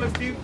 on, Steve.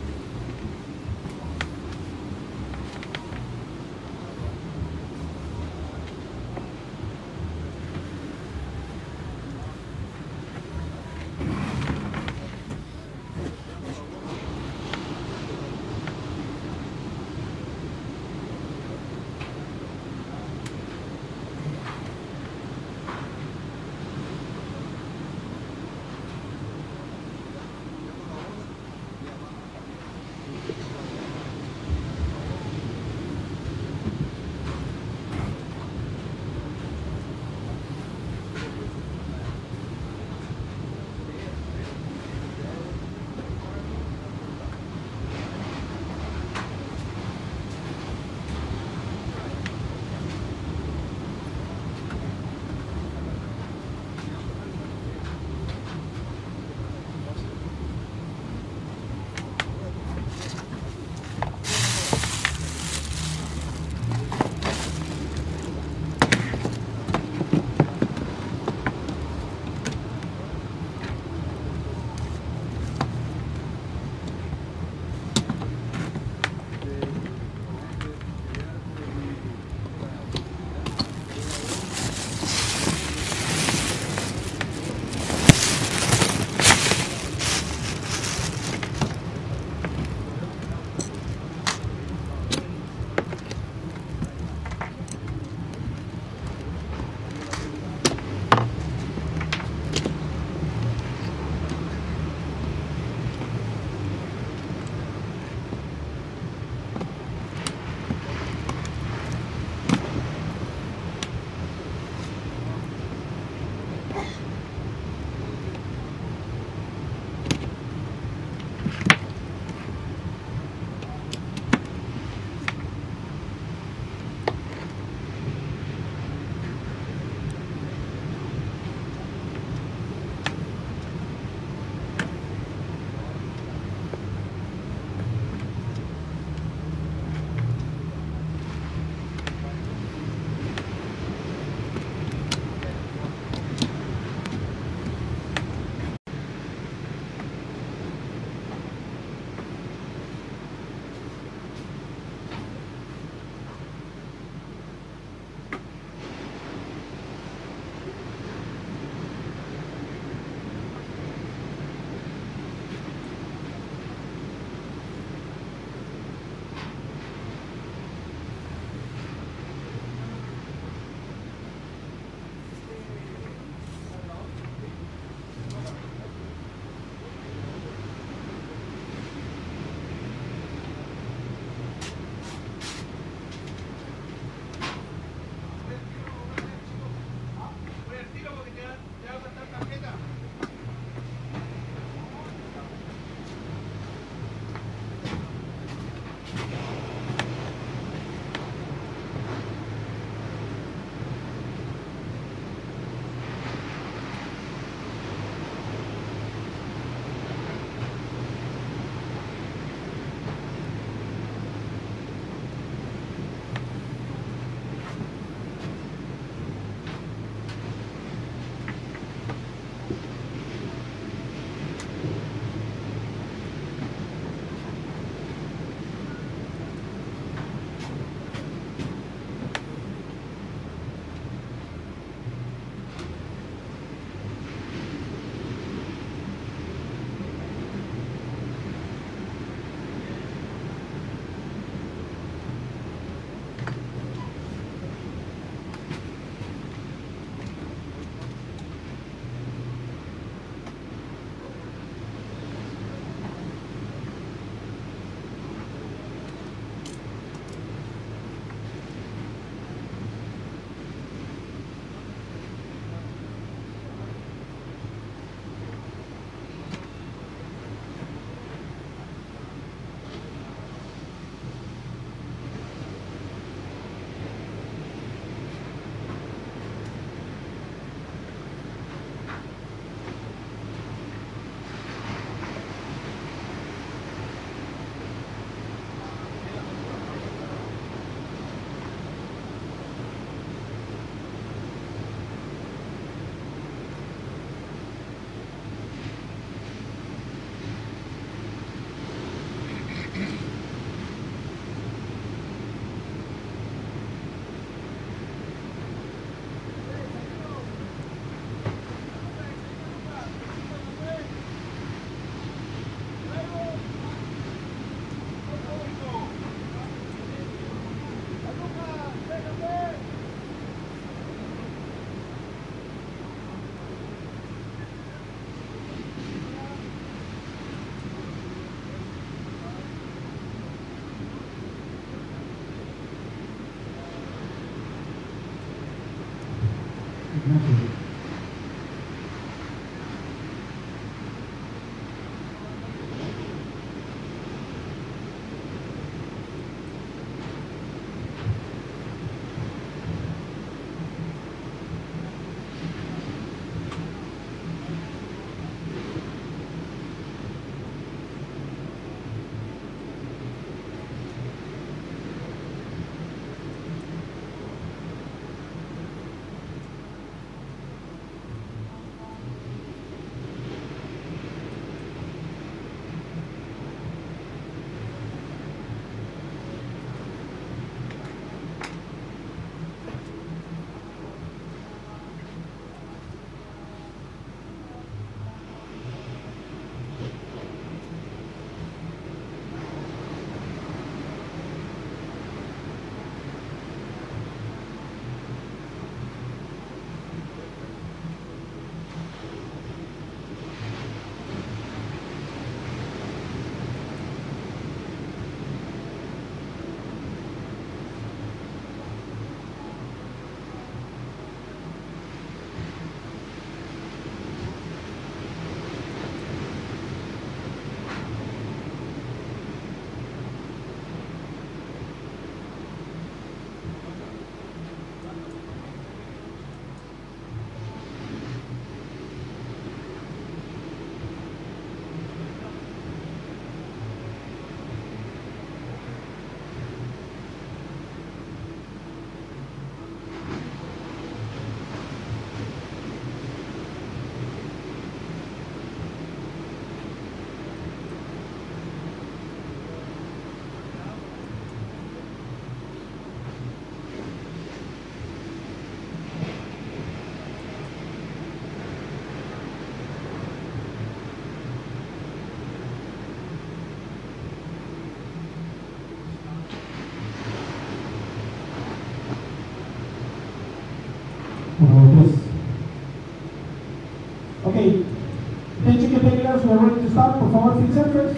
start, por favor, fix first.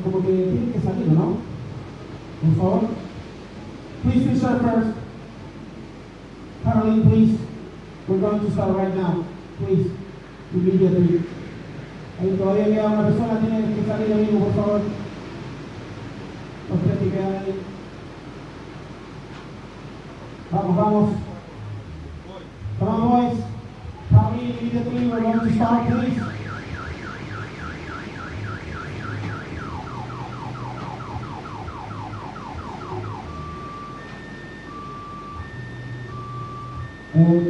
Como que tienen que salir, ¿no? Por favor. Please fix first. Caroline, please. We're going to start right now. Please. Immediately. Ahí todavía queda una persona, tiene que salir, amigo, por favor. Los tres que quedan ahí. Vamos, vamos. Come on, boys. Caroline, immediately. We're going to start, please.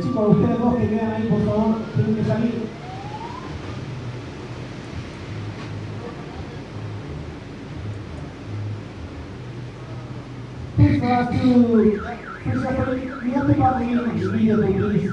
Chicos, ustedes dos que quedan ahí, por favor, tienen que salir. Please, for us to we have to call the meeting immediately, please.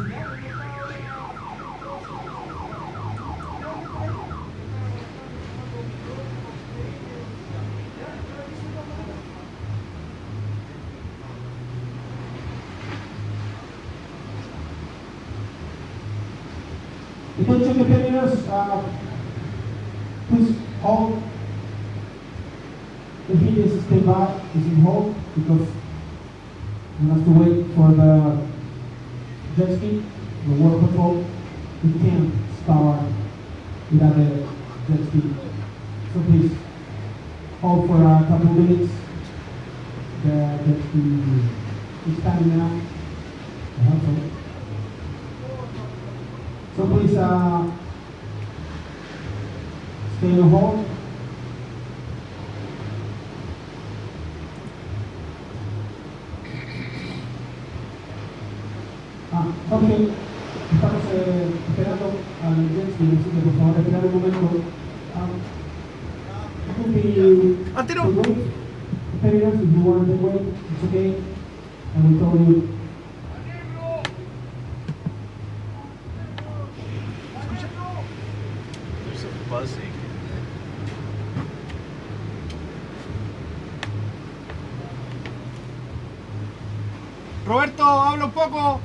Attention competitors, please hold. The heat is standby, is in hold because we have to wait for the jet ski, the water patrol. We can't start without the jet ski. So please hold for a couple of minutes. The jet ski is standing now. I hope so. So please stay on hold. Ok, estamos esperando al jet ski, así que por favor esperar un momento. Competitors, if you want to wait, it's okay. And we told you. Buzzing. Roberto, habla un poco.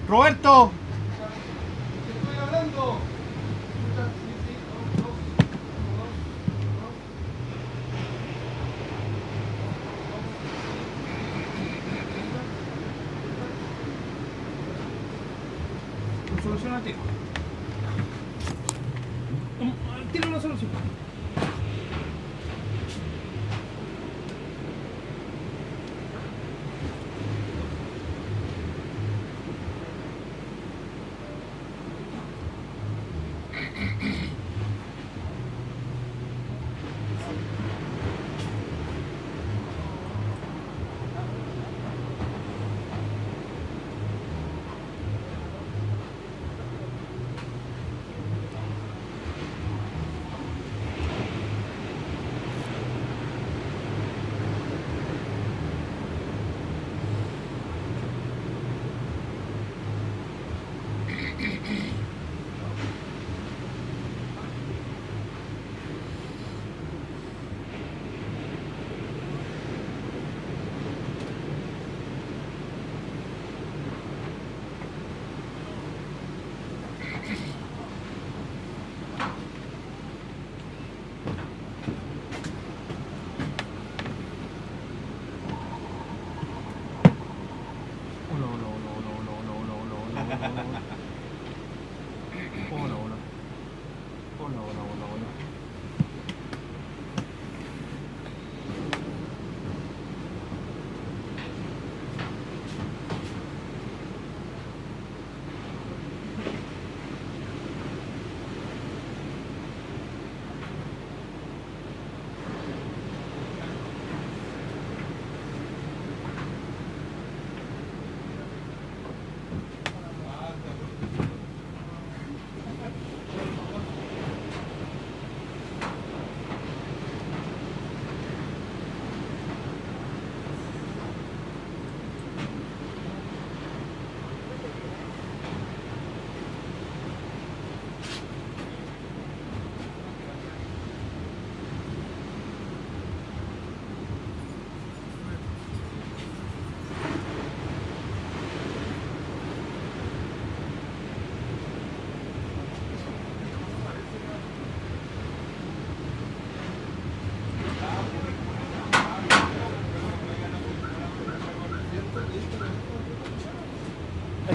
Roberto. Estoy hablando. Solución al tiro. Tiene una solución.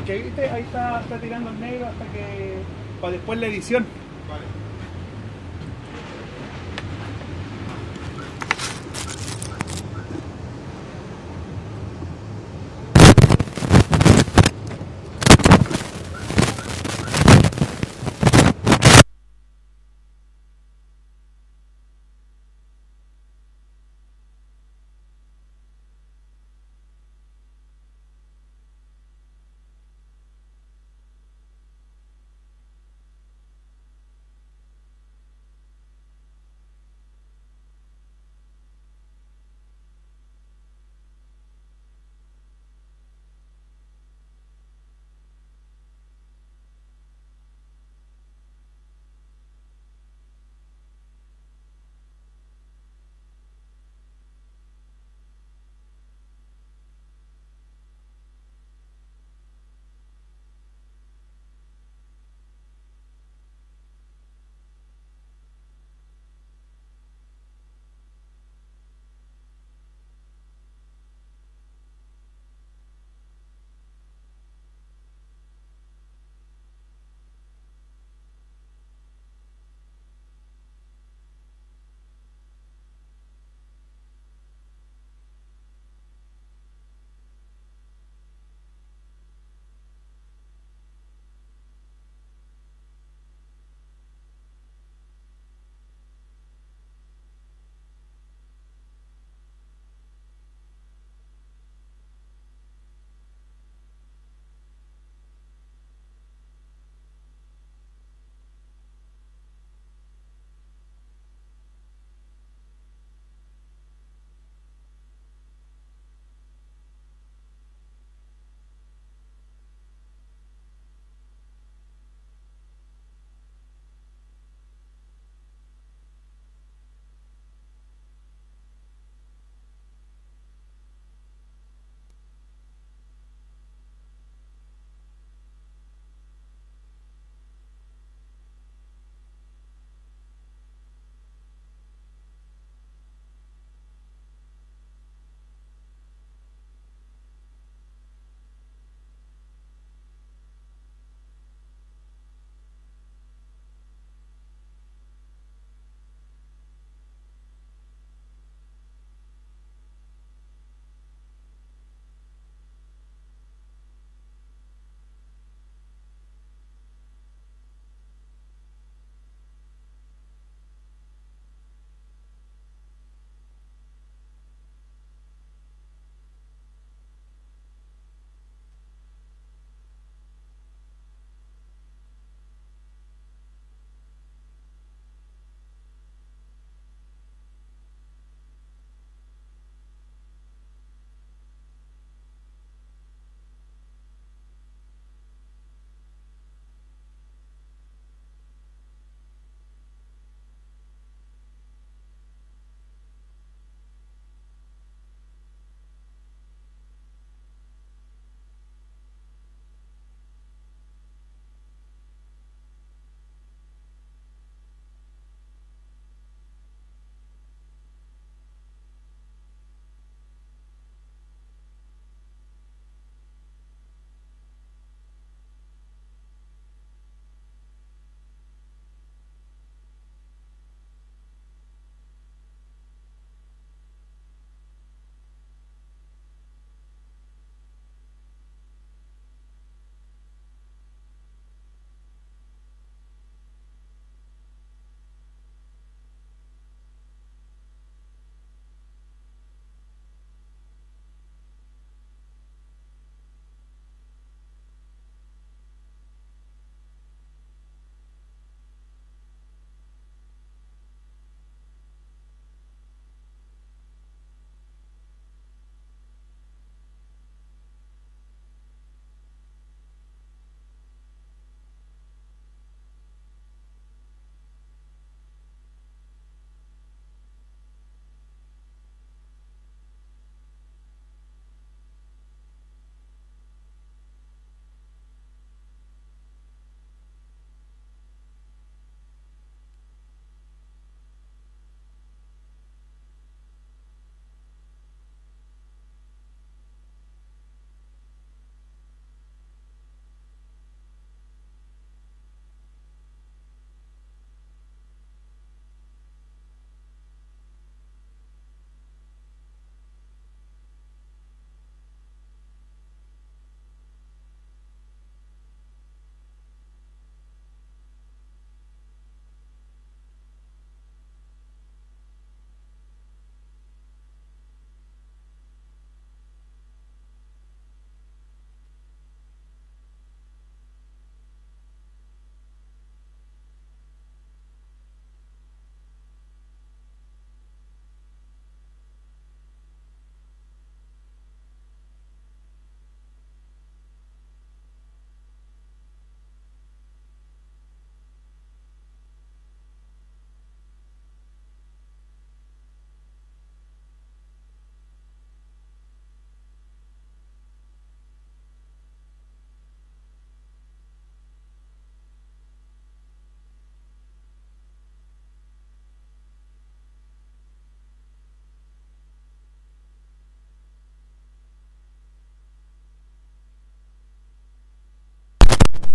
porque viste, ahí está tirando el negro hasta que. Para después la edición. Vale.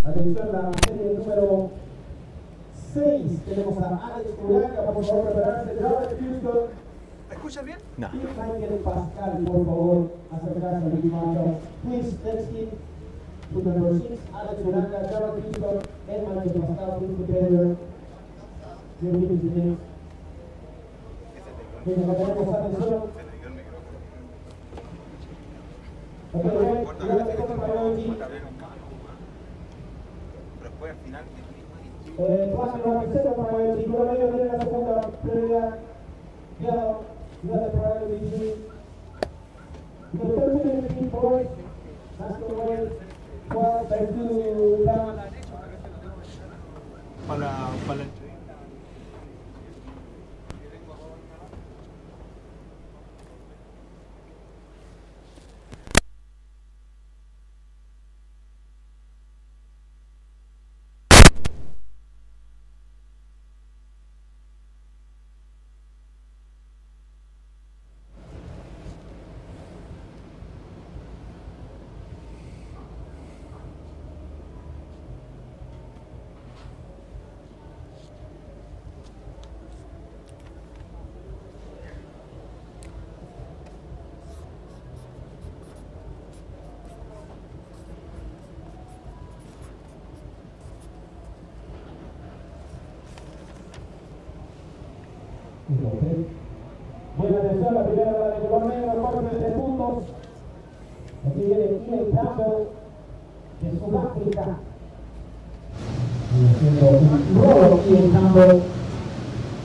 Atención, la serie número 6. Tenemos a Alex Arica, por favor, prepararse. Robert Houston. ¿Me escuchas bien? No. Y Michael Pascal, por favor, acercarse al equipo. Please, let's give to the number 6, Alex Arica, Robert Houston, and Michael Pascal, please together. Your meeting today. Bien, acá tenemos atención. Ok, right, you have the first priority. Class representative priority, you have la segunda prioridad. Yellow, you have the priority G. The third thing boys, that's the way. 12, back to down. Para la entrevista. Buena atención, la primera para el color negro, corte de 3 puntos. Aquí viene Chilean de Sudáfrica. Haciendo un robo y el Campbell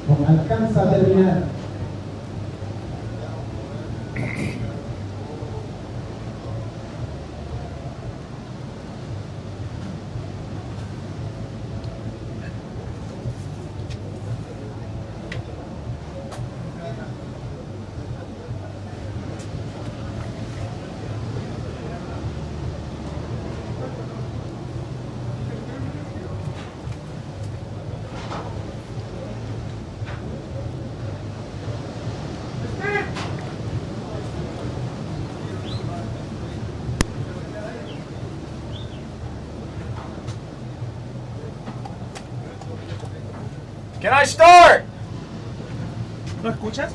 no alcanza a terminar. Can I start? ¿No escuchas?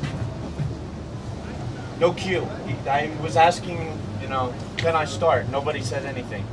No cue. I was asking, can I start? Nobody said anything.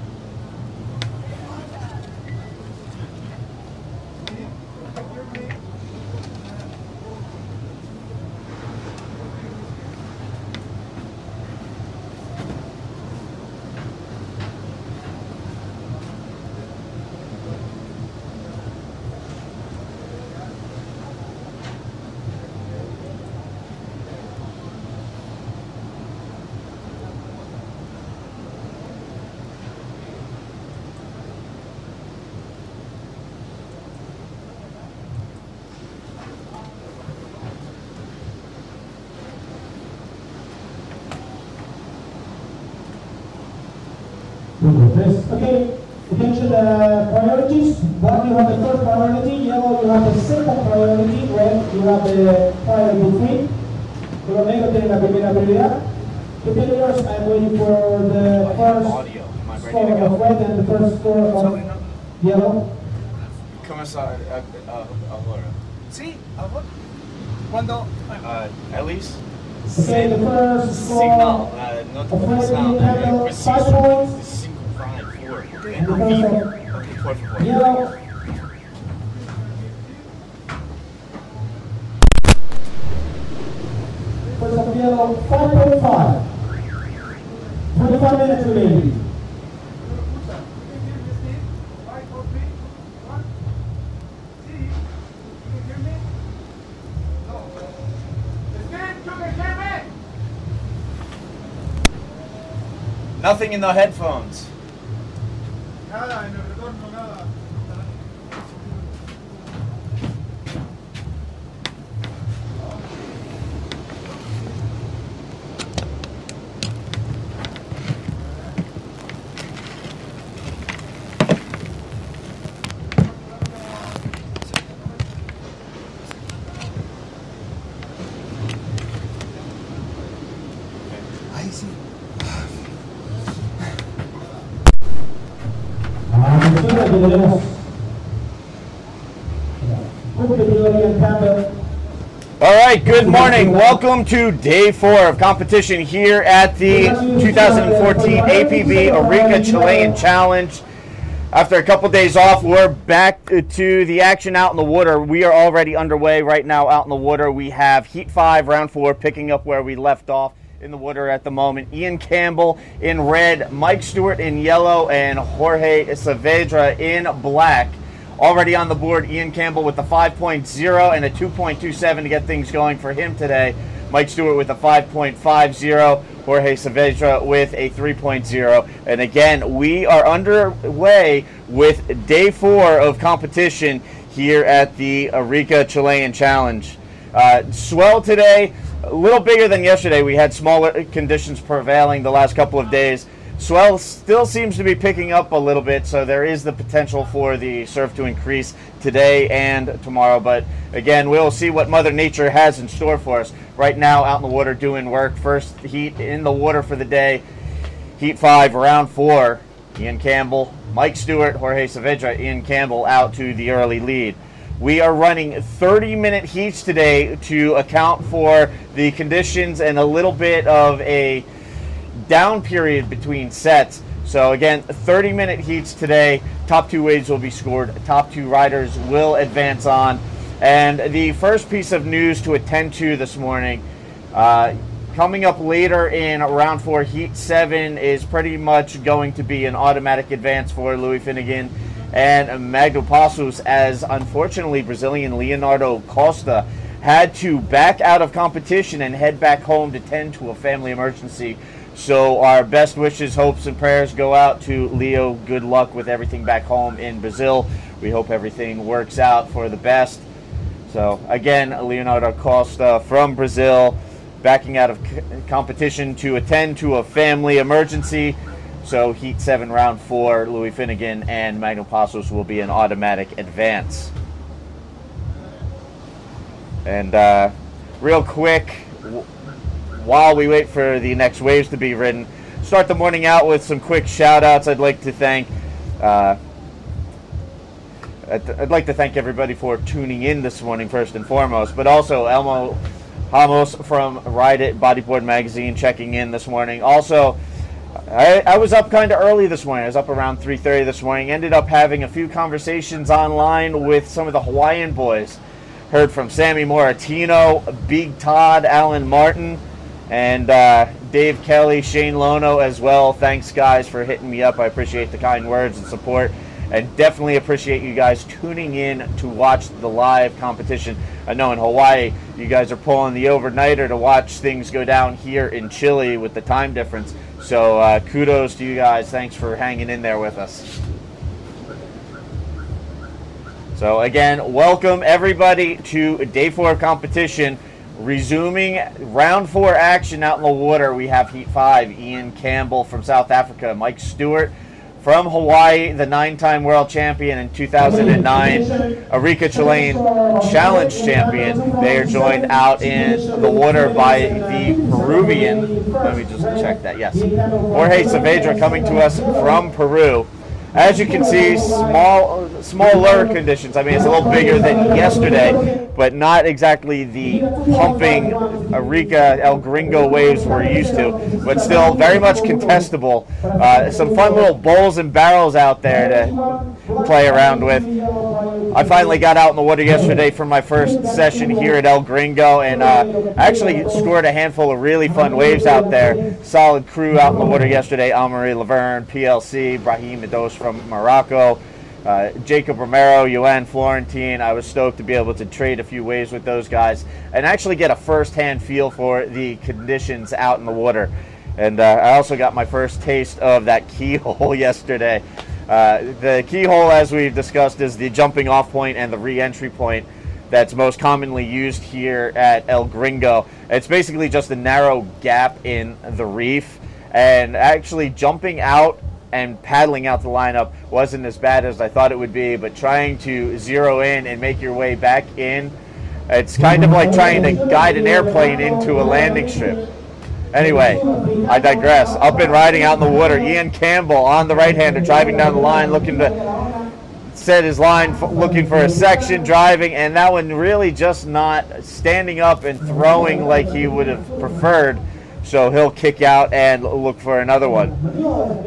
Okay, attention priorities. Black, you have the first priority. Yellow, you have the second priority. Red, you have the priority 3. Color negro tiene la primera prioridad. Competitors, I'm waiting for the first score of red and the first score of yellow. ¿Cómo está ahora? Sí, ahora. ¿Cuándo? At least? Okay, the first score Signal. No of tengo red, sound. you have 5 points. 5, 4. And the first of yellow. First of yellow, 5.5. 25 minutes remaining. Nothing in the headphones. Nada, en el retorno, nada. Ahí sí. Atención, que tenemos. All right, good morning. Welcome to day 4 of competition here at the 2014 APB Arica Chilean Challenge. After a couple days off, we're back to the action out in the water. We are already underway right now out in the water. We have Heat 5, Round 4, picking up where we left off in the water at the moment. Ian Campbell in red, Mike Stewart in yellow, and Jorge Saavedra in black. Already on the board, Ian Campbell with the 5.0 and a 2.27 to get things going for him today. Mike Stewart with a 5.50, Jorge Saavedra with a 3.0. And again, we are underway with day 4 of competition here at the Arica Chilean Challenge. Swell today, a little bigger than yesterday. We had smaller conditions prevailing the last couple of days. Swell still seems to be picking up a little bit, so there is the potential for the surf to increase today and tomorrow. But again, we'll see what Mother Nature has in store for us. Right now, out in the water doing work. First heat in the water for the day. Heat 5, Round 4. Ian Campbell, Mike Stewart, Jorge Saavedra, Ian Campbell out to the early lead. We are running 30-minute heats today to account for the conditions and a little bit of a down period between sets. So again, 30-minute heats today. Top 2 waves will be scored. Top 2 riders will advance on. And the first piece of news to attend to this morning, coming up later in Round 4, Heat 7 is pretty much going to be an automatic advance for Louis Finnegan and Magno Passos, as unfortunately Brazilian Leonardo Costa had to back out of competition and head back home to tend to a family emergency. So our best wishes, hopes, and prayers go out to Leo. Good luck with everything back home in Brazil. We hope everything works out for the best. So again, Leonardo Costa from Brazil backing out of competition to attend to a family emergency. So Heat 7, Round 4, Louis Finnegan and Magno Passos will be an automatic advance. And real quick, while we wait for the next waves to be ridden, start the morning out with some quick shout-outs. I'd like to thank everybody for tuning in this morning, first and foremost, but also Elmo Ramos from Ride It Bodyboard Magazine checking in this morning. Also, I was up kind of early this morning. I was up around 3:30 this morning. Ended up having a few conversations online with some of the Hawaiian boys. Heard from Sammy Moratino, Big Todd, Alan Martin, and Dave Kelly, Shane Lono as well. Thanks, guys, for hitting me up. I appreciate the kind words and support, and definitely appreciate you guys tuning in to watch the live competition. I know in Hawaii, you guys are pulling the overnighter to watch things go down here in Chile with the time difference. So kudos to you guys. Thanks for hanging in there with us. So again, welcome everybody to day 4 of competition. Resuming Round 4 action out in the water, we have Heat 5, Ian Campbell from South Africa, Mike Stewart from Hawaii, the 9-time world champion in 2009, Arica Chilean Challenge champion. They are joined out in the water by the Peruvian, let me just check that, yes, Jorge Saavedra coming to us from Peru. As you can see, smaller conditions. I mean, it's a little bigger than yesterday, but not exactly the pumping Arica El Gringo waves we're used to, but still very much contestable. Some fun little bowls and barrels out there to play around with. I finally got out in the water yesterday for my first session here at El Gringo, and actually scored a handful of really fun waves out there. Solid crew out in the water yesterday. Amaury Laverne, PLC, Brahim Medos from Morocco, Jacob Romero, Joanne Florentine. I was stoked to be able to trade a few waves with those guys and actually get a first-hand feel for the conditions out in the water. And I also got my first taste of that keyhole yesterday. The keyhole, as we've discussed, is the jumping off point and the re-entry point that's most commonly used here at El Gringo. It's basically just a narrow gap in the reef, and actually jumping out and paddling out the lineup wasn't as bad as I thought it would be, but trying to zero in and make your way back in, it's kind of like trying to guide an airplane into a landing strip. Anyway, I digress. Up and riding out in the water, Ian Campbell on the right-hander, driving down the line, looking to set his line, looking for a section, driving, and that one really just not standing up and throwing like he would have preferred. So he'll kick out and look for another one.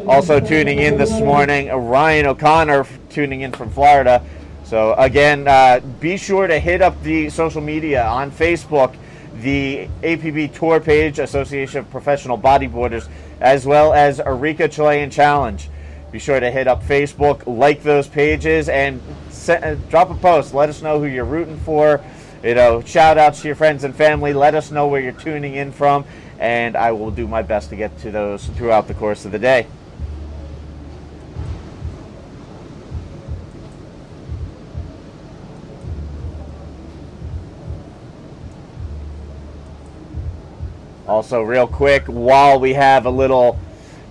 Also tuning in this morning, Ryan O'Connor tuning in from Florida. So again, be sure to hit up the social media on Facebook, the APB Tour page, Association of Professional Bodyboarders, as well as Arica Chilean Challenge. Be sure to hit up Facebook, like those pages, and drop a post. Let us know who you're rooting for. You know, shout outs to your friends and family. Let us know where you're tuning in from, and I will do my best to get to those throughout the course of the day. Also, real quick, while we have a little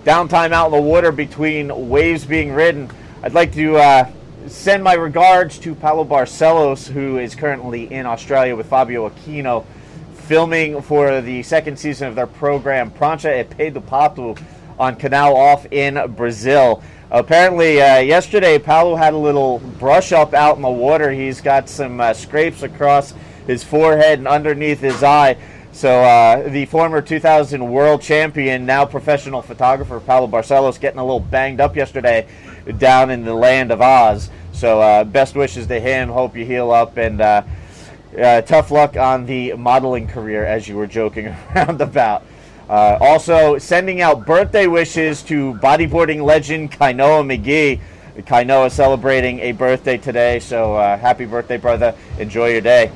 downtime out in the water between waves being ridden, I'd like to send my regards to Paulo Barcelos, who is currently in Australia with Fabio Aquino, filming for the second season of their program Prancha e Pé do Pato on Canal Off in Brazil. Apparently, yesterday, Paulo had a little brush up out in the water. He's got some scrapes across his forehead and underneath his eye. So the former 2000 world champion, now professional photographer, Paulo Barcelos, getting a little banged up yesterday down in the land of Oz. So best wishes to him. Hope you heal up, and tough luck on the modeling career, as you were joking around about. Also, sending out birthday wishes to bodyboarding legend Kainoa McGee. Kainoa celebrating a birthday today, so happy birthday, brother. Enjoy your day.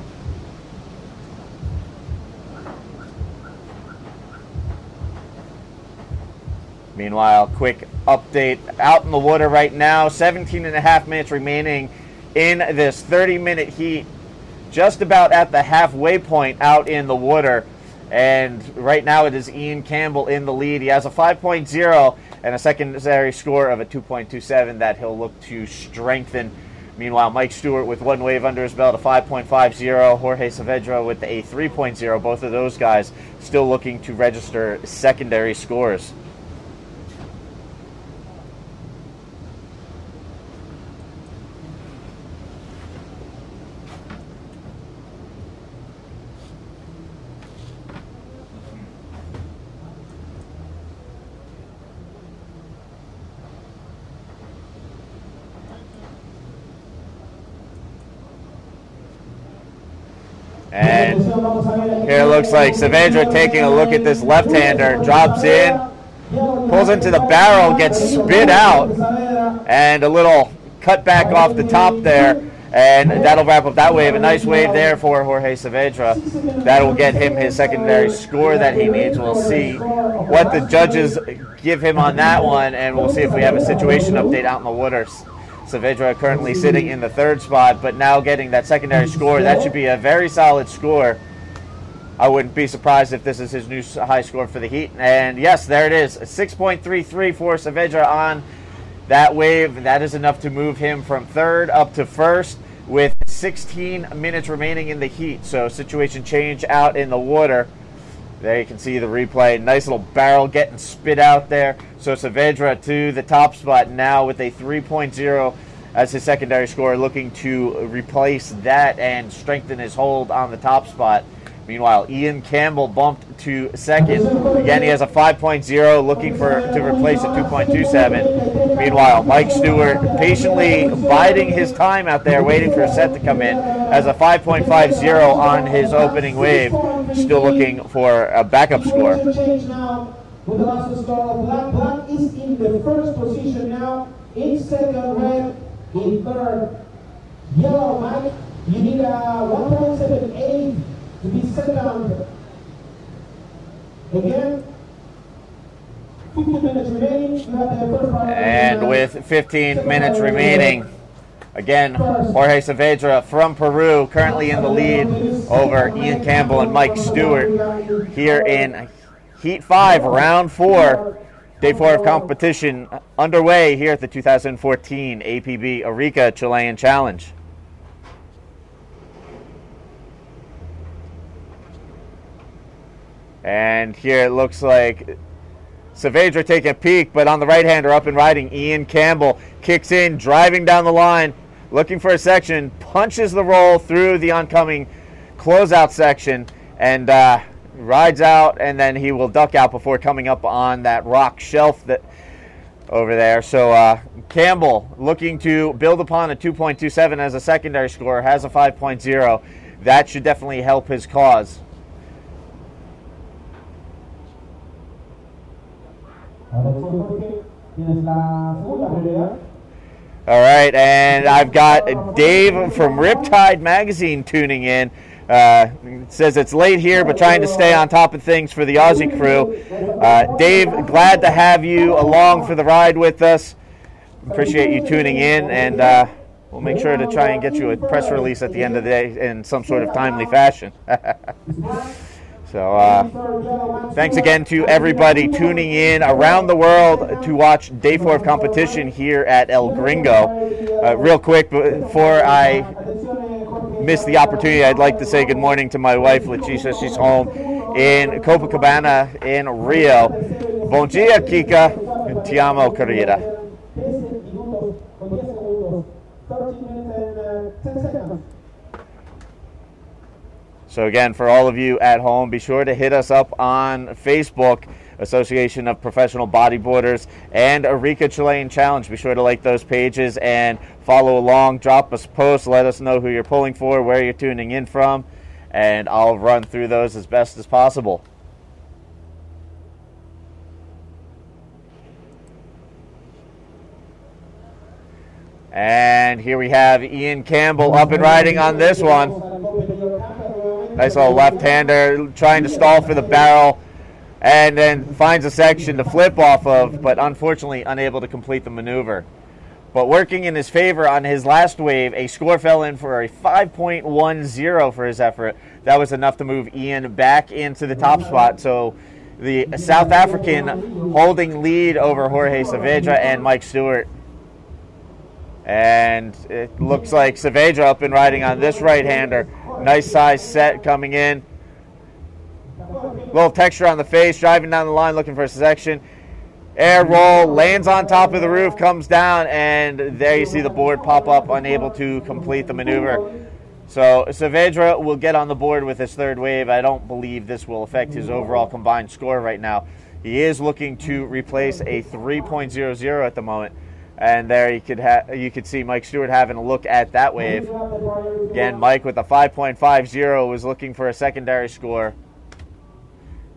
Meanwhile, quick update out in the water right now. 17.5 minutes remaining in this 30-minute heat. Just about at the halfway point out in the water. And right now it is Ian Campbell in the lead. He has a 5.0 and a secondary score of a 2.27 that he'll look to strengthen. Meanwhile, Mike Stewart with one wave under his belt, a 5.50. Jorge Saavedra with a 3.0. Both of those guys still looking to register secondary scores. And here it looks like Saavedra taking a look at this left-hander, drops in, pulls into the barrel, gets spit out, and a little cut back off the top there, and that'll wrap up that wave. A nice wave there for Jorge Saavedra. That'll get him his secondary score that he needs. We'll see what the judges give him on that one, and we'll see if we have a situation update out in the waters. Saavedra currently sitting in the third spot, but now getting that secondary score. That should be a very solid score. I wouldn't be surprised if this is his new high score for the heat. And yes, there it is. 6.33 for Saavedra on that wave. That is enough to move him from third up to first with 16 minutes remaining in the heat. So situation change out in the water. There you can see the replay. Nice little barrel getting spit out there. So Saavedra to the top spot now with a 3.0 as his secondary score, looking to replace that and strengthen his hold on the top spot. Meanwhile, Ian Campbell bumped to second. Again, he has a 5.0, looking to replace a 2.27. Meanwhile, Mike Stewart patiently biding his time out there, waiting for a set to come in, as a 5.50 on his opening wave. Still looking for a backup score. With the last score, Black is in the first position now. In second, red in third. Yellow, Mike, you need a 1.78 to be second. Again, 15 minutes remaining. You have the first part. And with 15 minutes remaining, again, Jorge Saavedra from Peru currently in the lead over Ian Campbell and Mike Stewart here in Heat 5, Round 4. Day 4 of competition underway here at the 2014 APB Arica Chilean Challenge. And here it looks like Saavedra taking a peek, but on the right-hander up and riding, Ian Campbell kicks in, driving down the line, looking for a section, punches the roll through the oncoming closeout section, and rides out, and then he will duck out before coming up on that rock shelf that over there. So Campbell looking to build upon a 2.27 as a secondary score, has a 5.0. That should definitely help his cause. All right, and I've got Dave from Riptide Magazine tuning in. It says it's late here, but trying to stay on top of things for the Aussie crew. Dave, glad to have you along for the ride with us. Appreciate you tuning in, and we'll make sure to try and get you a press release at the end of the day in some sort of timely fashion. So thanks again to everybody tuning in around the world to watch Day 4 of competition here at El Gringo. Real quick, before I miss the opportunity, I'd like to say good morning to my wife, Leticia. She's home in Copacabana in Rio. Bon dia, Kika. Ti amo, querida. So again, for all of you at home, be sure to hit us up on Facebook, Association of Professional Bodyboarders, and Arica Chilean Challenge. Be sure to like those pages and follow along. Drop us posts. Let us know who you're pulling for, where you're tuning in from, and I'll run through those as best as possible. And here we have Ian Campbell up and riding on this one. Nice little left-hander trying to stall for the barrel, and then finds a section to flip off of, but unfortunately unable to complete the maneuver. But working in his favor on his last wave, a score fell in for a 5.10 for his effort. That was enough to move Ian back into the top spot. So the South African holding lead over Jorge Saavedra and Mike Stewart. And it looks like Saavedra up and riding on this right-hander. Nice size set coming in. Little texture on the face, driving down the line looking for a section. Air roll, lands on top of the roof, comes down, and there you see the board pop up, unable to complete the maneuver. So Saavedra will get on the board with his third wave. I don't believe this will affect his overall combined score right now. He is looking to replace a 3.00 at the moment. And there you could see Mike Stewart having a look at that wave. Again, Mike with a 5.50 was looking for a secondary score.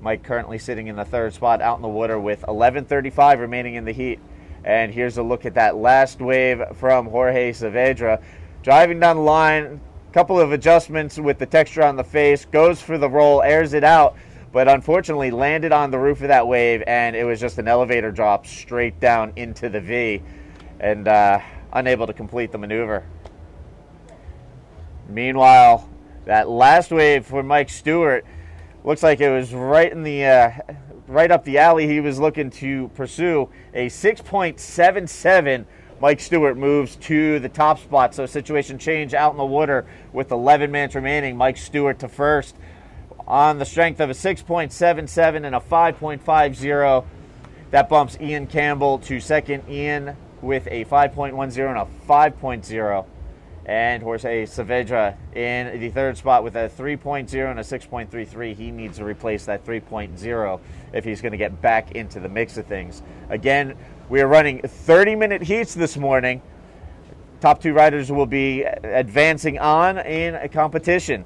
Mike currently sitting in the third spot out in the water with 11:35 remaining in the heat. And here's a look at that last wave from Jorge Saavedra. Driving down the line, a couple of adjustments with the texture on the face, goes for the roll, airs it out, but unfortunately landed on the roof of that wave, and it was just an elevator drop straight down into the V. And unable to complete the maneuver. Meanwhile, that last wave for Mike Stewart looks like it was right in the right up the alley he was looking to pursue. A 6.77. Mike Stewart moves to the top spot. So situation change out in the water with 11 minutes remaining. Mike Stewart to first on the strength of a 6.77 and a 5.50. That bumps Ian Campbell to second. Ian with a 5.10 and a 5.0, and Jorge Saavedra in the third spot with a 3.0 and a 6.33. He needs to replace that 3.0 if he's going to get back into the mix of things. Again, we are running 30-minute heats this morning. Top two riders will be advancing on in a competition.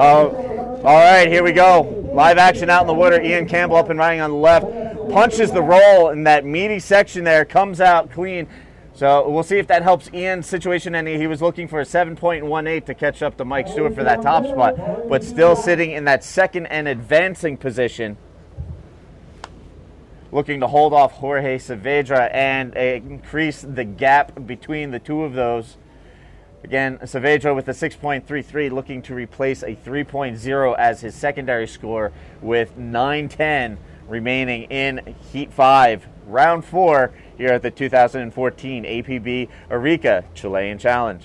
Oh, all right, here we go. Live action out in the water. Ian Campbell up and riding on the left. Punches the roll in that meaty section there. Comes out clean. So we'll see if that helps Ian's situation, and he was looking for a 7.18 to catch up to Mike Stewart for that top spot, but still sitting in that second and advancing position, looking to hold off Jorge Saavedra and increase the gap between the two of those. Again, Saavedra with a 6.33, looking to replace a 3.0 as his secondary score with 9:10 remaining in Heat 5, Round 4 here at the 2014 APB Arica Chilean Challenge.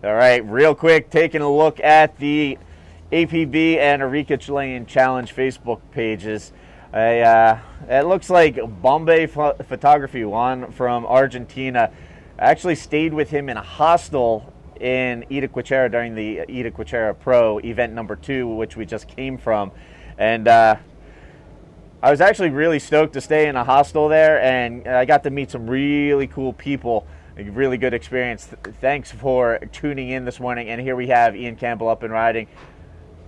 All right, real quick, taking a look at the APB and Arica Chilean Challenge Facebook pages. It looks like Bombay Photography, Juan from Argentina, actually stayed with him in a hostel in Itaquachera during the Itaquachera Pro event number 2, which we just came from. And I was actually really stoked to stay in a hostel there, and I got to meet some really cool people. A really good experience. Thanks for tuning in this morning. And here we have Ian Campbell up and riding.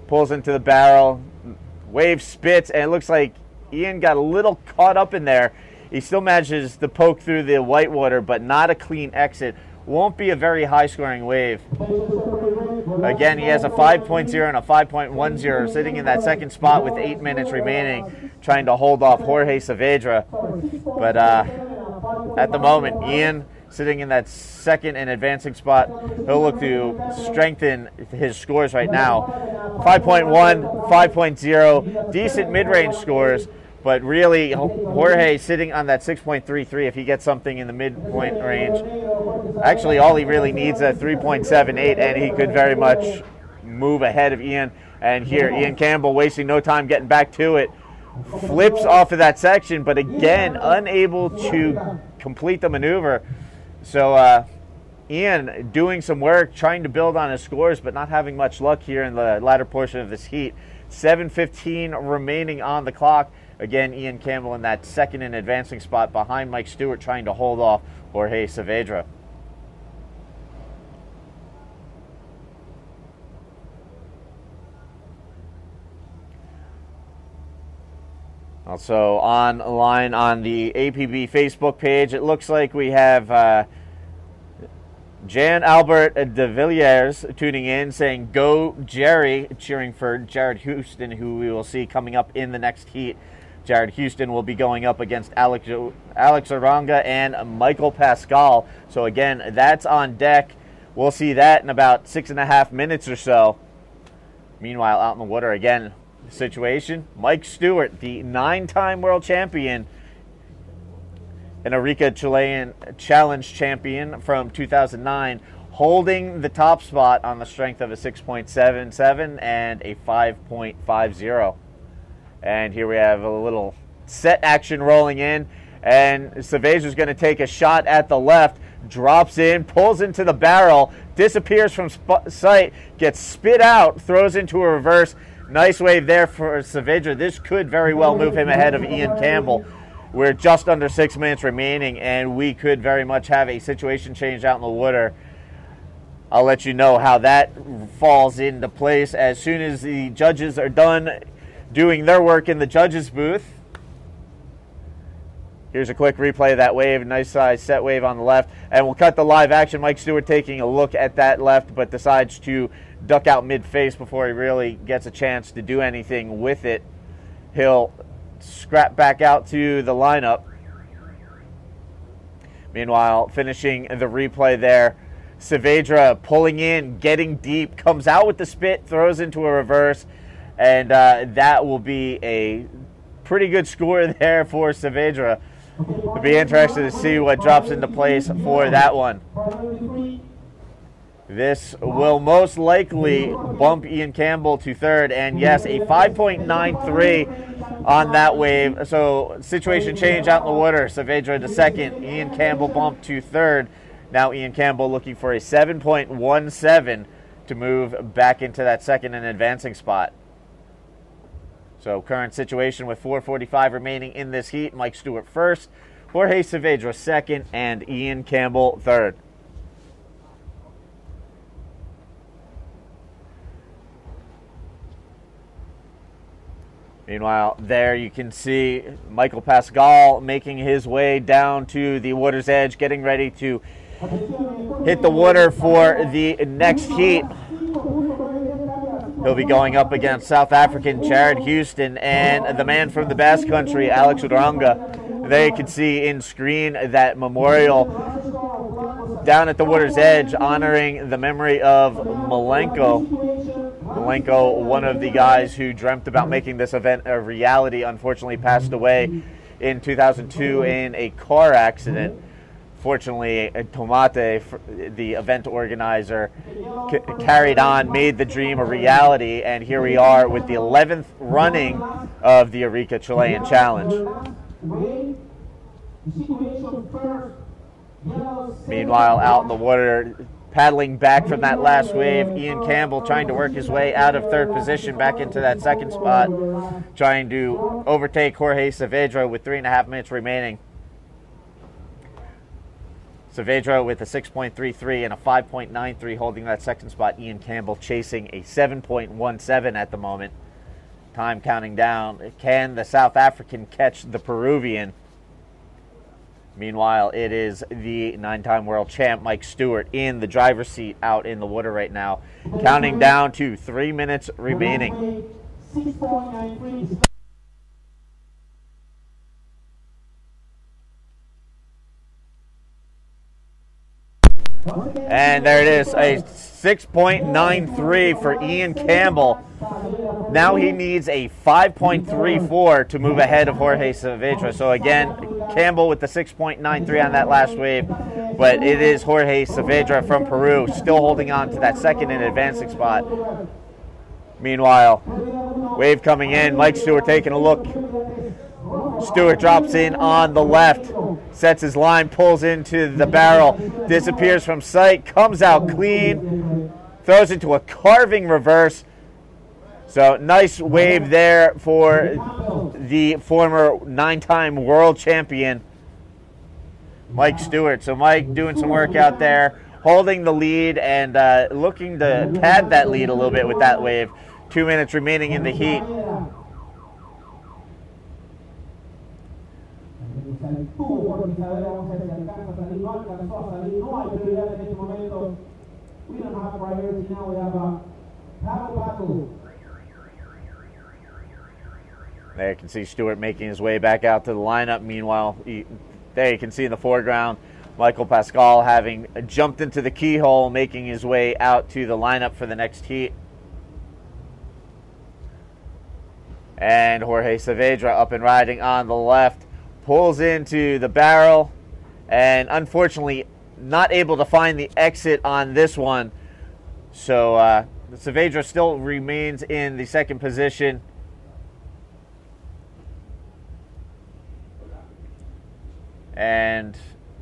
Pulls into the barrel, wave spits, and it looks like Ian got a little caught up in there. He still manages to poke through the whitewater, but not a clean exit. Won't be a very high-scoring wave. Again, he has a 5.0 and a 5.10, sitting in that second spot with 8 minutes remaining, trying to hold off Jorge Saavedra. But at the moment, Ian sitting in that second and advancing spot. He'll look to strengthen his scores right now. 5.1, 5.0, decent mid-range scores, but really Jorge sitting on that 6.33 if he gets something in the midpoint range. Actually, all he really needs is a 3.78, and he could very much move ahead of Ian. And here, Ian Campbell wasting no time getting back to it. Flips off of that section, but again, unable to complete the maneuver. So Ian doing some work, trying to build on his scores, but not having much luck here in the latter portion of this heat. 7:15 remaining on the clock. Again, Ian Campbell in that second and advancing spot behind Mike Stewart, trying to hold off Jorge Saavedra. Also online on the APB Facebook page, it looks like we have Jan Albert de Villiers tuning in, saying "Go Jerry," cheering for Jared Houston, who we will see coming up in the next heat. Jared Houston will be going up against Alex Aranga and Michael Pascal. So again, that's on deck. We'll see that in about 6.5 minutes or so. Meanwhile, out in the water again, situation, Mike Stewart, the 9-time world champion and Arica Chilean Challenge champion from 2009, holding the top spot on the strength of a 6.77 and a 5.50. And here we have a little set action rolling in, and Saavedra's going to take a shot at the left, drops in, pulls into the barrel, disappears from sight, gets spit out, throws into a reverse. Nice wave there for Saavedra. This could very well move him ahead of Ian Campbell. We're just under 6 minutes remaining, and we could very much have a situation change out in the water. I'll let you know how that falls into place as soon as the judges are done doing their work in the judges' booth. Here's a quick replay of that wave. Nice size set wave on the left. And we'll cut the live action. Mike Stewart taking a look at that left, but decides to duck out mid-face before he really gets a chance to do anything with it. He'll scrap back out to the lineup. Meanwhile, finishing the replay there, Saavedra pulling in, getting deep, comes out with the spit, throws into a reverse, and that will be a pretty good score there for Saavedra. It'll be interesting to see what drops into place for that one. This will most likely bump Ian Campbell to third, and yes, a 5.93 on that wave. So situation change out in the water. Saavedra to second, Ian Campbell bumped to third. Now Ian Campbell looking for a 7.17 to move back into that second and advancing spot. So current situation with 4:45 remaining in this heat. Mike Stewart first, Jorge Saavedra second, and Ian Campbell third. Meanwhile, there you can see Michael Pascal making his way down to the water's edge, getting ready to hit the water for the next heat. He'll be going up against South African Jared Houston and the man from the Basque Country, Alex Uranga. There you can see in screen that memorial down at the water's edge honoring the memory of Malenko. Malenko, one of the guys who dreamt about making this event a reality, unfortunately passed away in 2002 in a car accident. Fortunately, Tomate, the event organizer, carried on, made the dream a reality, and here we are with the 11th running of the Arica Chilean Challenge. Meanwhile, out in the water, paddling back from that last wave, Ian Campbell trying to work his way out of third position back into that second spot, trying to overtake Jorge Saavedra with 3.5 minutes remaining. Saavedra with a 6.33 and a 5.93 holding that second spot. Ian Campbell chasing a 7.17 at the moment. Time counting down. Can the South African catch the Peruvian? Meanwhile, it is the 9-time world champ Mike Stewart in the driver's seat out in the water right now. Counting down to 3 minutes remaining. And there it is, a 6.93 for Ian Campbell. Now he needs a 5.34 to move ahead of Jorge Saavedra. So again, Campbell with the 6.93 on that last wave, but it is Jorge Saavedra from Peru still holding on to that second and advancing spot. Meanwhile, wave coming in, Mike Stewart taking a look. Stewart drops in on the left, sets his line, pulls into the barrel, disappears from sight, comes out clean, throws into a carving reverse. So nice wave there for the former 9-time world champion, Mike Stewart. So Mike doing some work out there, holding the lead and looking to pad that lead a little bit with that wave. 2 minutes remaining in the heat. There you can see Stewart making his way back out to the lineup. Meanwhile, there you can see in the foreground Michael Pascal having jumped into the keyhole, making his way out to the lineup for the next heat. And Jorge Saavedra up and riding on the left, pulls into the barrel, and unfortunately not able to find the exit on this one. So Saavedra still remains in the second position. And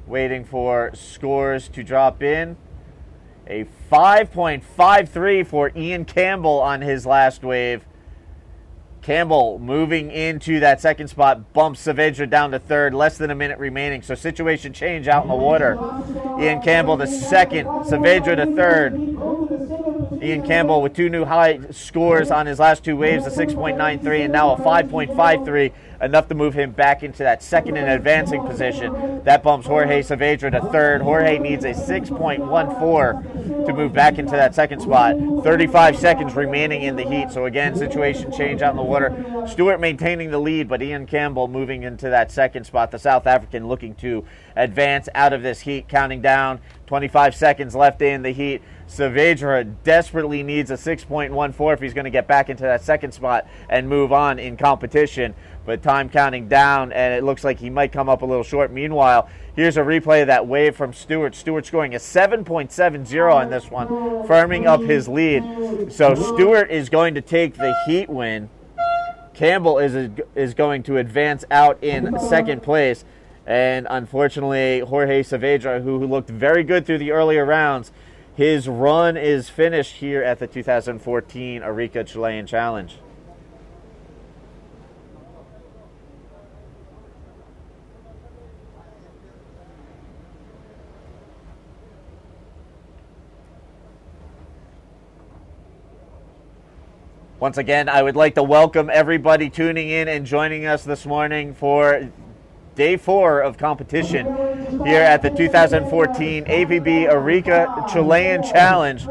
waiting for scores to drop in. A 5.53 for Ian Campbell on his last wave. Campbell moving into that second spot, bumps Saavedra down to third, less than a minute remaining. So situation change out in the water. Ian Campbell to second, Saavedra to third. Ian Campbell with two new high scores on his last two waves, a 6.93 and now a 5.53, enough to move him back into that second and advancing position. That bumps Jorge Saavedra to third. Jorge needs a 6.14 to move back into that second spot. 35 seconds remaining in the heat. So again, situation change out in the water. Stewart maintaining the lead, but Ian Campbell moving into that second spot. The South African looking to advance out of this heat, counting down. 25 seconds left in the heat. Saavedra desperately needs a 6.14 if he's going to get back into that second spot and move on in competition. But time counting down, and it looks like he might come up a little short. Meanwhile, here's a replay of that wave from Stewart. Stewart scoring a 7.70 on this one, firming up his lead. So Stewart is going to take the heat win. Campbell is going to advance out in second place. And unfortunately, Jorge Saavedra, who looked very good through the earlier rounds, his run is finished here at the 2014 Arica Chilean Challenge. Once again, I would like to welcome everybody tuning in and joining us this morning for Day 4 of competition here at the 2014 APB Arica Chilean Challenge.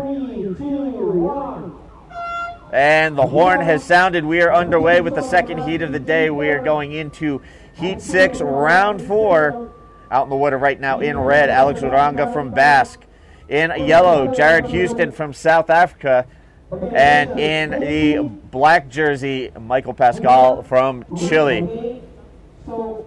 And the horn has sounded. We are underway with the second heat of the day. We are going into Heat 6, Round 4. Out in the water right now in red, Alex Uranga from Basque. In yellow, Jared Houston from South Africa. And in the black jersey, Michael Pascal from Chile. For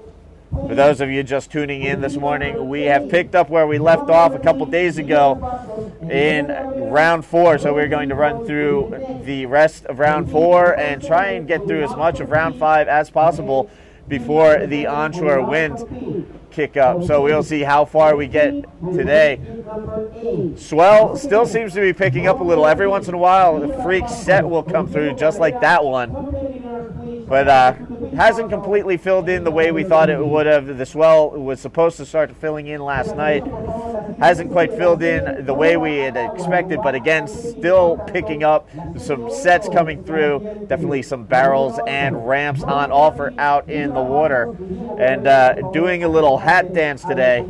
those of you just tuning in this morning, we have picked up where we left off a couple days ago in round 4. So we're going to run through the rest of round 4 and try and get through as much of round 5 as possible before the onshore winds kick up. So we'll see how far we get today. Swell still seems to be picking up a little. Every once in a while, the freak set will come through just like that one. But hasn't completely filled in the way we thought it would have. The swell was supposed to start filling in last night. Hasn't quite filled in the way we had expected, but again, still picking up some sets coming through. Definitely some barrels and ramps on offer out in the water. And doing a little hat dance today.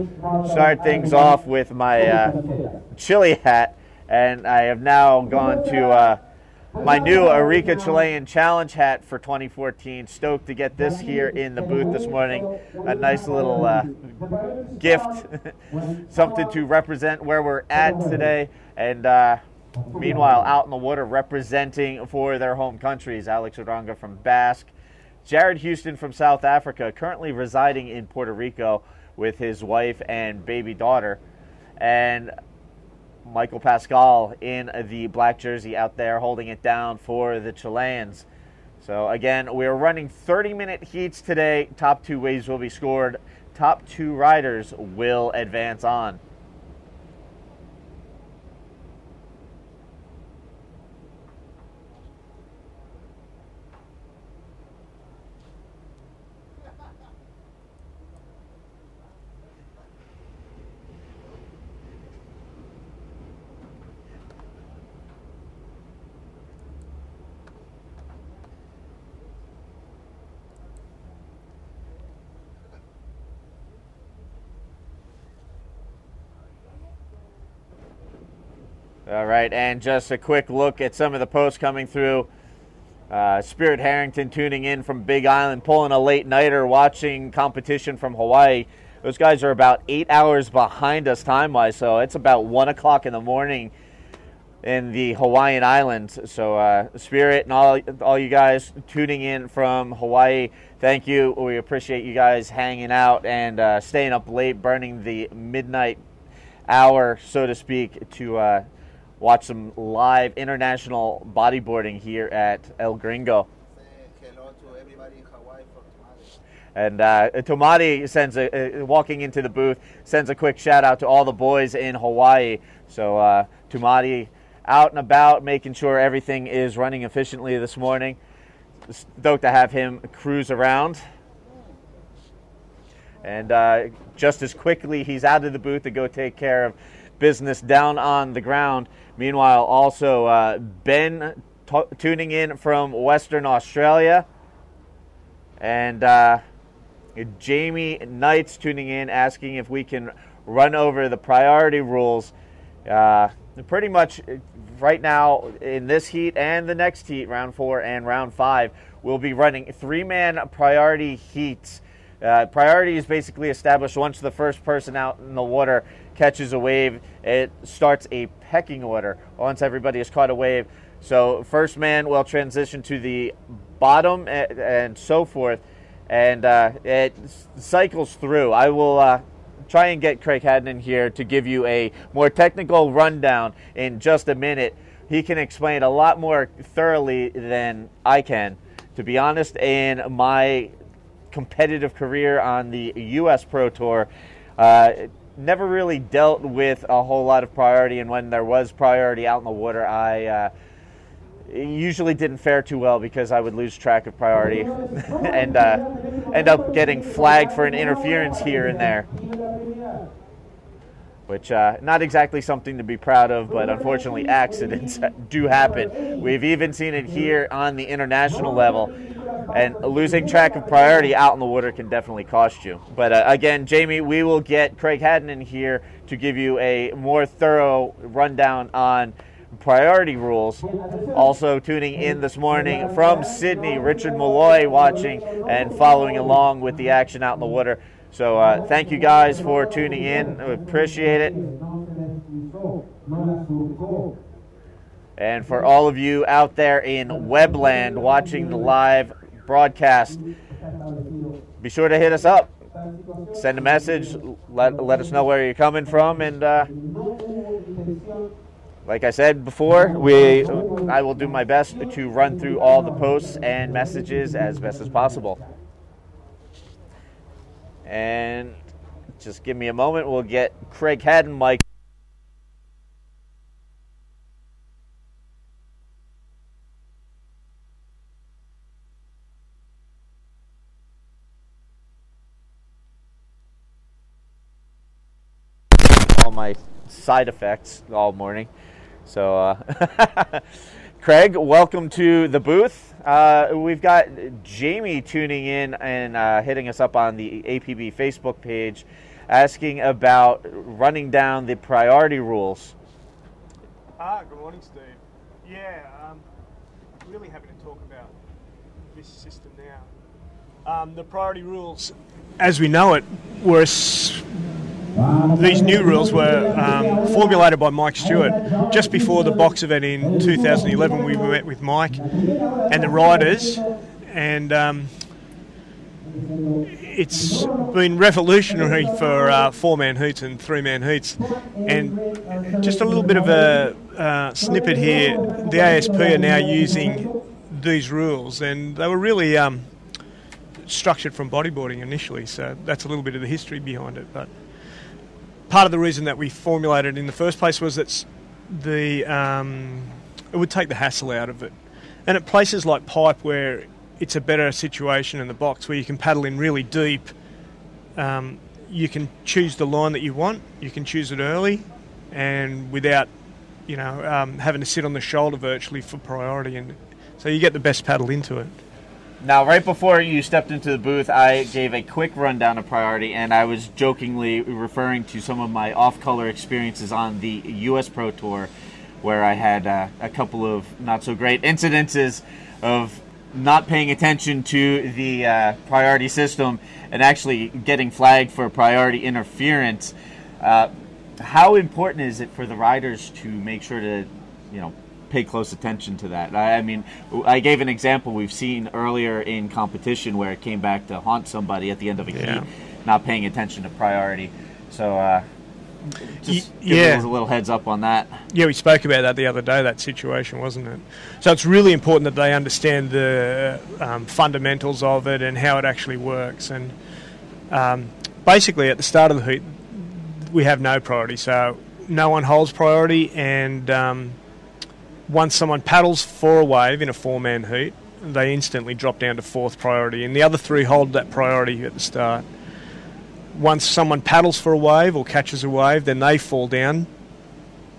Start things off with my Chile hat, and I have now gone to my new Arica Chilean Challenge hat for 2014. Stoked to get this here in the booth this morning. A nice little gift, something to represent where we're at today. And meanwhile, out in the water representing for their home countries, Alex Uranga from Basque, Jared Houston from South Africa, currently residing in Puerto Rico with his wife and baby daughter, and Michael Pascal in the black jersey out there holding it down for the Chileans. So again, we're running 30-minute heats today. Top 2 waves will be scored. Top 2 riders will advance on. All right, and just a quick look at some of the posts coming through. Spirit Harrington tuning in from Big Island, pulling a late nighter, watching competition from Hawaii. Those guys are about 8 hours behind us time-wise, so it's about 1 o'clock in the morning in the Hawaiian Islands. So Spirit and all you guys tuning in from Hawaii, thank you. We appreciate you guys hanging out and staying up late, burning the midnight hour, so to speak, to watch some live international bodyboarding here at El Gringo. Say hello to everybody in Hawaii from Tomati. And Tomati sends walking into the booth, sends a quick shout out to all the boys in Hawaii. So Tomati out and about, making sure everything is running efficiently this morning. Stoked to have him cruise around. And just as quickly, he's out of the booth to go take care of business down on the ground. Meanwhile, also Ben tuning in from Western Australia, and Jamie Knights tuning in, asking if we can run over the priority rules. Pretty much right now in this heat and the next heat, round 4 and round 5, we'll be running 3-man priority heats. Priority is basically established once the first person out in the water catches a wave. It starts a pecking order once everybody has caught a wave. So first man will transition to the bottom and so forth, and it cycles through. I will try and get Craig Hadden here to give you a more technical rundown in just a minute. He can explain a lot more thoroughly than I can. To be honest, in my competitive career on the U.S. Pro Tour, never really dealt with a whole lot of priority, and when there was priority out in the water, I usually didn't fare too well because I would lose track of priority and end up getting flagged for an interference here and there. which not exactly something to be proud of, but unfortunately accidents do happen. We've even seen it here on the international level, and losing track of priority out in the water can definitely cost you. But again, Jamie, we will get Craig Haddon in here to give you a more thorough rundown on priority rules. Also tuning in this morning from Sydney, Richard Malloy watching and following along with the action out in the water. So thank you guys for tuning in. We appreciate it. And for all of you out there in Webland watching the live broadcast, be sure to hit us up. Send a message. Let us know where you're coming from. And like I said before, I will do my best to run through all the posts and messages as best as possible. And just give me a moment. We'll get Craig Haddon mic. All my side effects all morning. So, Craig, welcome to the booth. We've got Jamie tuning in and hitting us up on the APB Facebook page, asking about running down the priority rules. Good morning, Steve. Yeah, really happy to talk about this system now. The priority rules, as we know it, were these new rules were formulated by Mike Stewart just before the box event in 2011. We met with Mike and the riders, and it's been revolutionary for four-man heats and three-man heats. And just a little bit of a snippet here, the ASP are now using these rules, and they were really structured from bodyboarding initially, so that's a little bit of the history behind it. But part of the reason that we formulated it in the first place was that it would take the hassle out of it. And at places like Pipe, where it's a better situation in the box, where you can paddle in really deep, you can choose the line that you want, you can choose it early, and without having to sit on the shoulder virtually for priority, and so you get the best paddle into it. Now, right before you stepped into the booth, I gave a quick rundown of priority, and I was jokingly referring to some of my off-color experiences on the U.S. Pro Tour, where I had a couple of not-so-great incidences of not paying attention to the priority system and actually getting flagged for priority interference. How important is it for the riders to make sure to, pay close attention to that? I mean, I gave an example we've seen earlier in competition where it came back to haunt somebody at the end of a heat, not paying attention to priority. So just give us a little heads up on that. Yeah, we spoke about that the other day, that situation, wasn't it? So it's really important that they understand the fundamentals of it and how it actually works. And basically at the start of the heat, we have no priority. So no one holds priority, and once someone paddles for a wave in a four-man heat, they instantly drop down to fourth priority, and the other three hold that priority at the start. Once someone paddles for a wave or catches a wave, then they fall down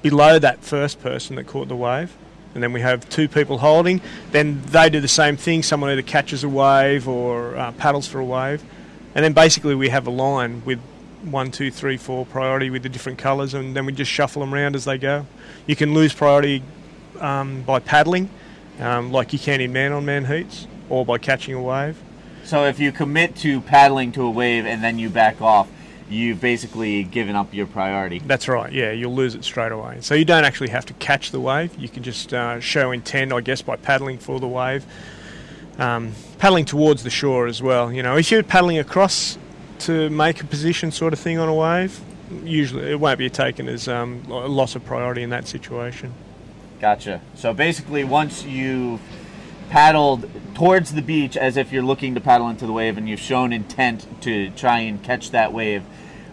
below that first person that caught the wave, and then we have two people holding. Then they do the same thing. Someone either catches a wave or paddles for a wave, and then basically we have a line with 1, 2, 3, 4 priority with the different colours, and then we just shuffle them around as they go. You can lose priority by paddling, like you can in man-on-man heats, or by catching a wave. So if you commit to paddling to a wave and then you back off, you've basically given up your priority. That's right, yeah, you'll lose it straight away. So you don't actually have to catch the wave. You can just show intent, I guess, by paddling for the wave. Paddling towards the shore as well. If you're paddling across to make a position sort of thing on a wave, usually it won't be taken as a loss of priority in that situation. Gotcha. So basically, once you've paddled towards the beach as if you're looking to paddle into the wave and you've shown intent to try and catch that wave,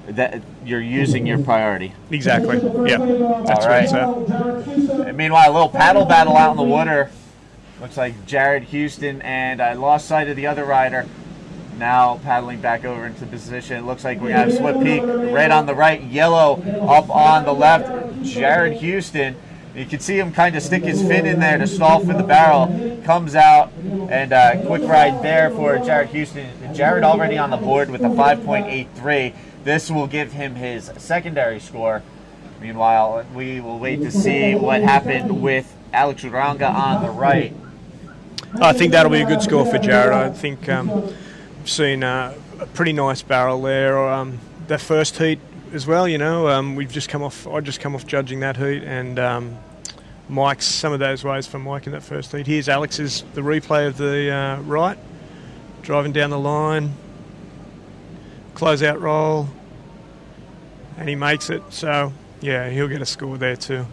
that you're using your priority. Exactly. Yeah. That's right. And meanwhile, a little paddle battle out in the water. Looks like Jared Houston, and I lost sight of the other rider. Now paddling back over into position. It looks like we have split peak, red on the right, yellow up on the left. Jared Houston, you can see him kind of stick his fin in there to stall for the barrel. Comes out, and quick ride there for Jared Houston. Jared already on the board with a 5.83. This will give him his secondary score. Meanwhile, we will wait to see what happened with Alex Uranga on the right. I think that'll be a good score for Jared. I think we've seen a pretty nice barrel there. The first heat as well, you know, I just come off judging that heat, and Mike's, some of those waves from Mike in that first heat. Here's Alex's, the replay of the right, driving down the line, close out roll, and he makes it. So yeah, he'll get a score there too.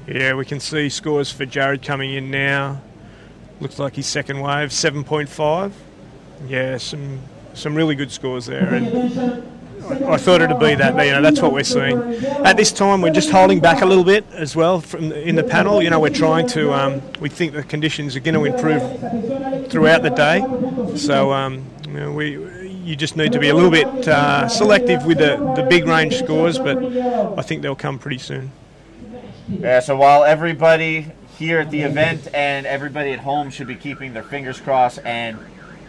Yeah, we can see scores for Jared coming in now. Looks like his second wave, 7.5. Yeah, some really good scores there. And I thought it'd be that, you know, that's what we're seeing. At this time, we're just holding back a little bit as well in the panel. You know, we're trying to, we think the conditions are going to improve throughout the day. So, you know, you just need to be a little bit selective with the big range scores, but I think they'll come pretty soon. Yeah, so while everybody here at the event and everybody at home should be keeping their fingers crossed and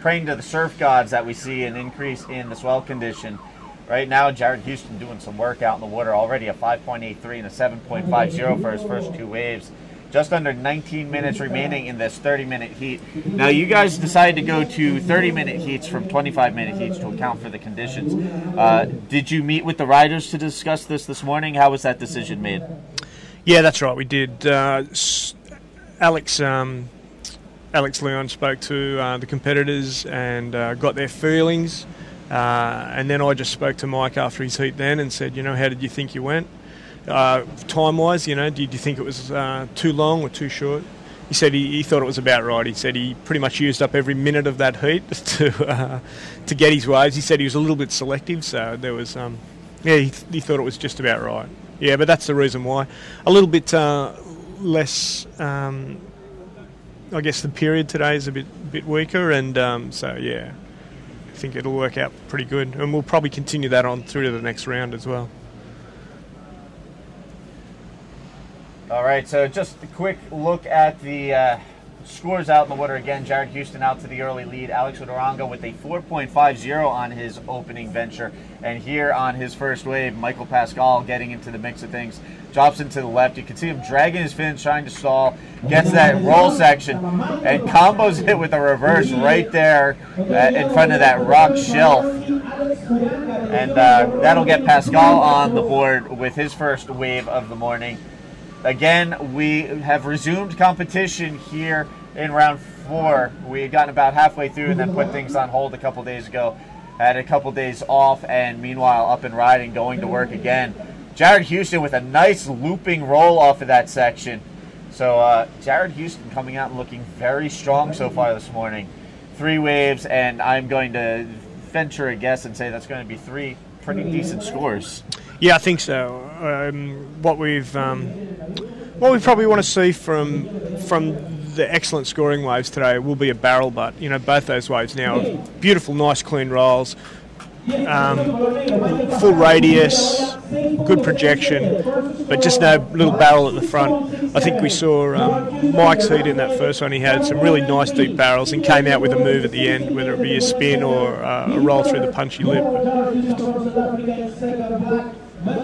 praying to the surf gods that we see an increase in the swell condition, right now Jared Houston doing some work out in the water, already a 5.83 and a 7.50 for his first two waves. Just under 19 minutes remaining in this 30-minute heat. Now, you guys decided to go to 30-minute heats from 25-minute heats to account for the conditions. Did you meet with the riders to discuss this morning? How was that decision made? Yeah, that's right, we did. Alex Leon spoke to the competitors and got their feelings. And then I just spoke to Mike after his heat then and said, you know, how did you think you went? Time-wise, you know, did you think it was too long or too short? He said he thought it was about right. He said he pretty much used up every minute of that heat to get his waves. He said he was a little bit selective, so there was, yeah, he thought it was just about right. Yeah, but that's the reason why. A little bit less, I guess the period today is a bit weaker, and so, yeah, I think it'll work out pretty good. And we'll probably continue that on through to the next round as well. All right, so just a quick look at the scores out in the water again. Jared Houston out to the early lead. Alex Uranga with a 4.50 on his opening venture. And here on his first wave, Michael Pascal getting into the mix of things. Drops into the left. You can see him dragging his fins, trying to stall. Gets that roll section and combos it with a reverse right there in front of that rock shelf. And that'll get Pascal on the board with his first wave of the morning. Again, we have resumed competition here in round 4. We had gotten about halfway through and then put things on hold a couple days ago. Had a couple days off, and meanwhile up and riding, going to work again. Jared Houston with a nice looping roll off of that section. So Jared Houston coming out and looking very strong so far this morning. 3 waves, and I'm going to venture a guess and say that's going to be 3 pretty decent scores. Yeah, I think so. What we probably want to see from the excellent scoring waves today will be a barrel butt. You know, both those waves now are beautiful, nice, clean rolls, full radius, good projection, but just no little barrel at the front. I think we saw Mike's heat in that first one. He had some really nice deep barrels and came out with a move at the end, whether it be a spin or a roll through the punchy lip. And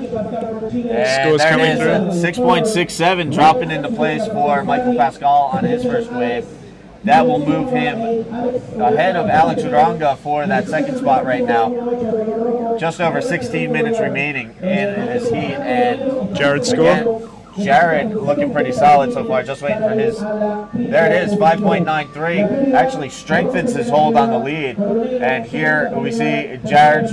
there it is, 6.67 dropping into place for Michael Pascal on his first wave. That will move him ahead of Alex Uranga for that second spot right now. Just over 16 minutes remaining in this heat. And Jared's score? Jared looking pretty solid so far, just waiting for his, there it is, 5.93, actually strengthens his hold on the lead. And here we see Jared's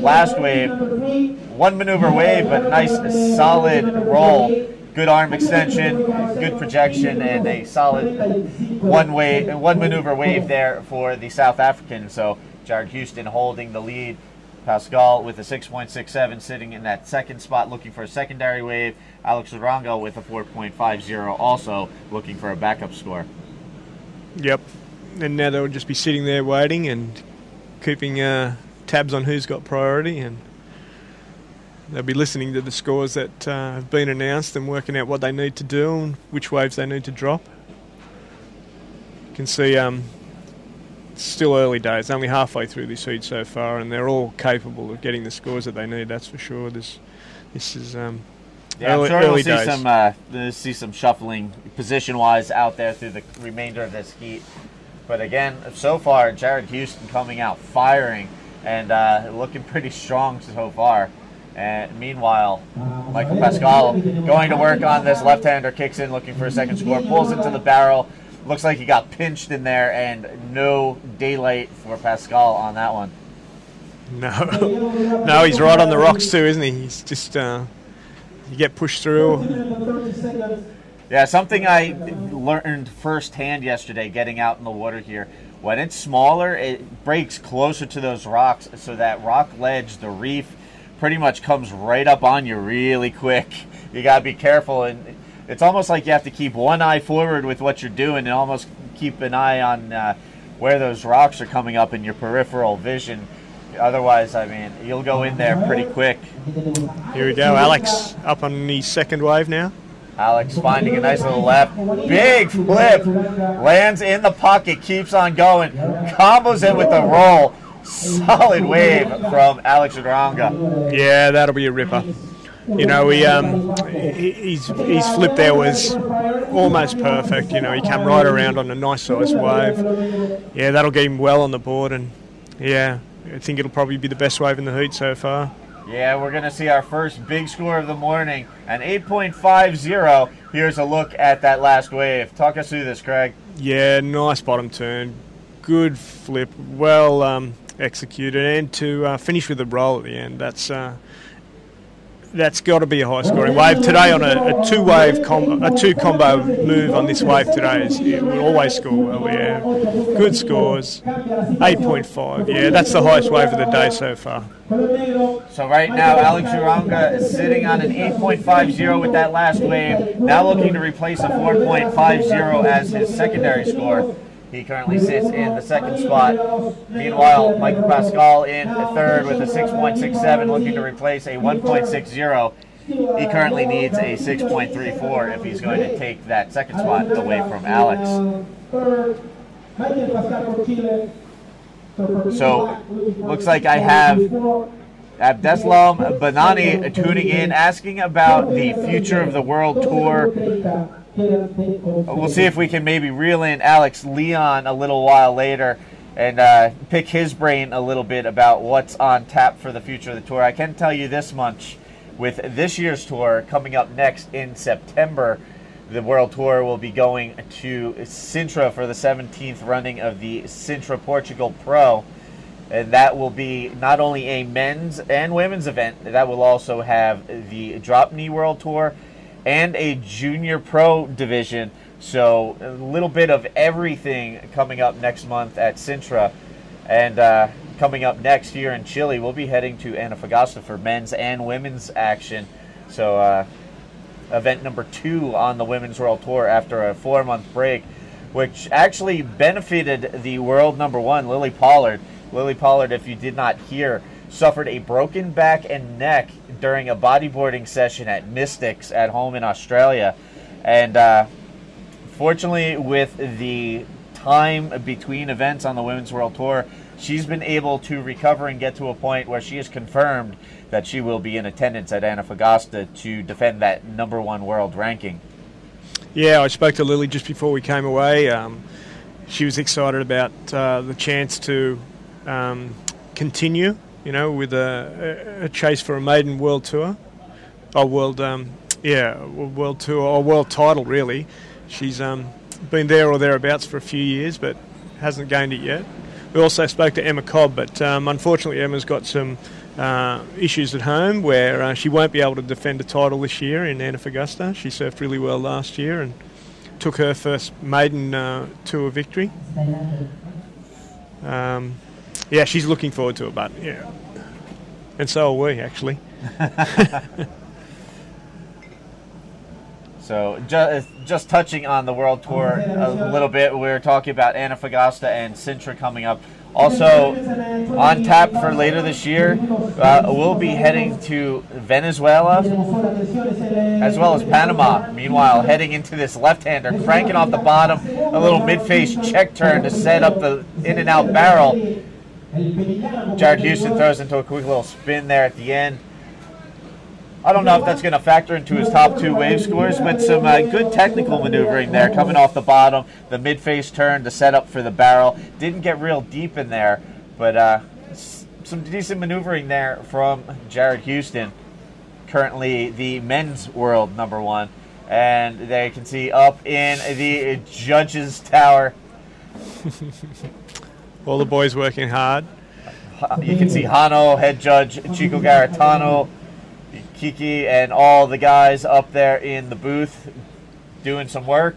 last wave, 1 maneuver wave, but nice solid roll, good arm extension, good projection, and a solid one maneuver wave there for the South African. So Jared Houston holding the lead. Pascal with a 6.67 sitting in that second spot looking for a secondary wave. Alex Uranga with a 4.50 also looking for a backup score. Yep. and now they'll just be sitting there waiting and keeping tabs on who's got priority, and they'll be listening to the scores that have been announced and working out what they need to do and which waves they need to drop. You can see it's still early days, only halfway through this heat so far, and they're all capable of getting the scores that they need, that's for sure. This is yeah, early, I'm sure early we'll days. see some shuffling position-wise out there through the remainder of this heat. But again, so far, Jared Houston coming out firing and looking pretty strong so far. And meanwhile, Michael Pascal going to work on this left-hander, kicks in, looking for a second score, pulls into the barrel. Looks like he got pinched in there, and no daylight for Pascal on that one. No, no, he's right on the rocks too, isn't he? He's just you get pushed through. Yeah, something I learned firsthand yesterday getting out in the water here. When it's smaller, it breaks closer to those rocks, so that rock ledge, the reef, pretty much comes right up on you really quick. You got to be careful, and it's almost like you have to keep one eye forward with what you're doing and almost keep an eye on where those rocks are coming up in your peripheral vision. Otherwise, I mean, you'll go in there pretty quick. Here we go, Alex up on the second wave now. Alex finding a nice little left. Big flip. Lands in the pocket, keeps on going. Combos it with the roll. Solid wave from Alex Uranga. Yeah, that'll be a ripper. You know, his flip there was almost perfect. You know, he came right around on a nice sized wave. Yeah, that'll get him well on the board, and yeah, I think it'll probably be the best wave in the heat so far. Yeah, we're going to see our first big score of the morning, an 8.50. Here's a look at that last wave. Talk us through this, Craig. Yeah, nice bottom turn. Good flip, well executed, and to finish with a roll at the end. That's got to be a high scoring wave today on a two combo move on this wave today. It will always score well. Yeah, good scores. 8.5. Yeah, that's the highest wave of the day so far. So right now, Alex Uranga is sitting on an 8.50 with that last wave. Now looking to replace a 4.50 as his secondary score. He currently sits in the second spot. Meanwhile, Michael Pascal in third with a 6.67, looking to replace a 1.60. He currently needs a 6.34 if he's going to take that second spot away from Alex. So, looks like I have Abdeslam Banani tuning in, asking about the future of the World Tour. We'll see if we can maybe reel in Alex Leon a little while later and pick his brain a little bit about what's on tap for the future of the tour. I can tell you this much, with this year's tour coming up next in September, the World Tour will be going to Sintra for the 17th running of the Sintra Portugal Pro. And that will be not only a men's and women's event, that will also have the Drop Knee World Tour and a junior pro division. So a little bit of everything coming up next month at Sintra. And coming up next here in Chile, we'll be heading to Antofagasta for men's and women's action. So event number 2 on the Women's World Tour after a 4-month break, which actually benefited the world number 1, Lily Pollard. Lily Pollard, if you did not hear, suffered a broken back and neck during a bodyboarding session at Mystics at home in Australia. And fortunately, with the time between events on the Women's World Tour, she's been able to recover and get to a point where she has confirmed that she will be in attendance at Antofagasta to defend that number 1 world ranking. Yeah, I spoke to Lily just before we came away. She was excited about the chance to continue, you know, with a chase for a maiden world tour, or world tour, or world title, really. She's been there or thereabouts for a few years, but hasn't gained it yet. We also spoke to Emma Cobb, but unfortunately Emma's got some issues at home where she won't be able to defend a title this year in Antofagasta. She surfed really well last year and took her first maiden tour victory. Yeah, she's looking forward to it, but yeah, and so are we, actually. So just touching on the World Tour a little bit, we're talking about Antofagasta and Sintra coming up. Also, on tap for later this year, we'll be heading to Venezuela as well as Panama. Meanwhile, heading into this left-hander, cranking off the bottom, a little mid-face check turn to set up the in-and-out barrel. Jared Houston throws into a quick little spin there at the end. I don't know if that's going to factor into his top 2 wave scores, but some good technical maneuvering there, coming off the bottom, the mid-face turn to set up for the barrel. Didn't get real deep in there, but some decent maneuvering there from Jared Houston, currently the men's world #1. And there you can see up in the judges' tower. All the boys working hard. You can see Hano, head judge Chico Garitano, Kiki, and all the guys up there in the booth doing some work.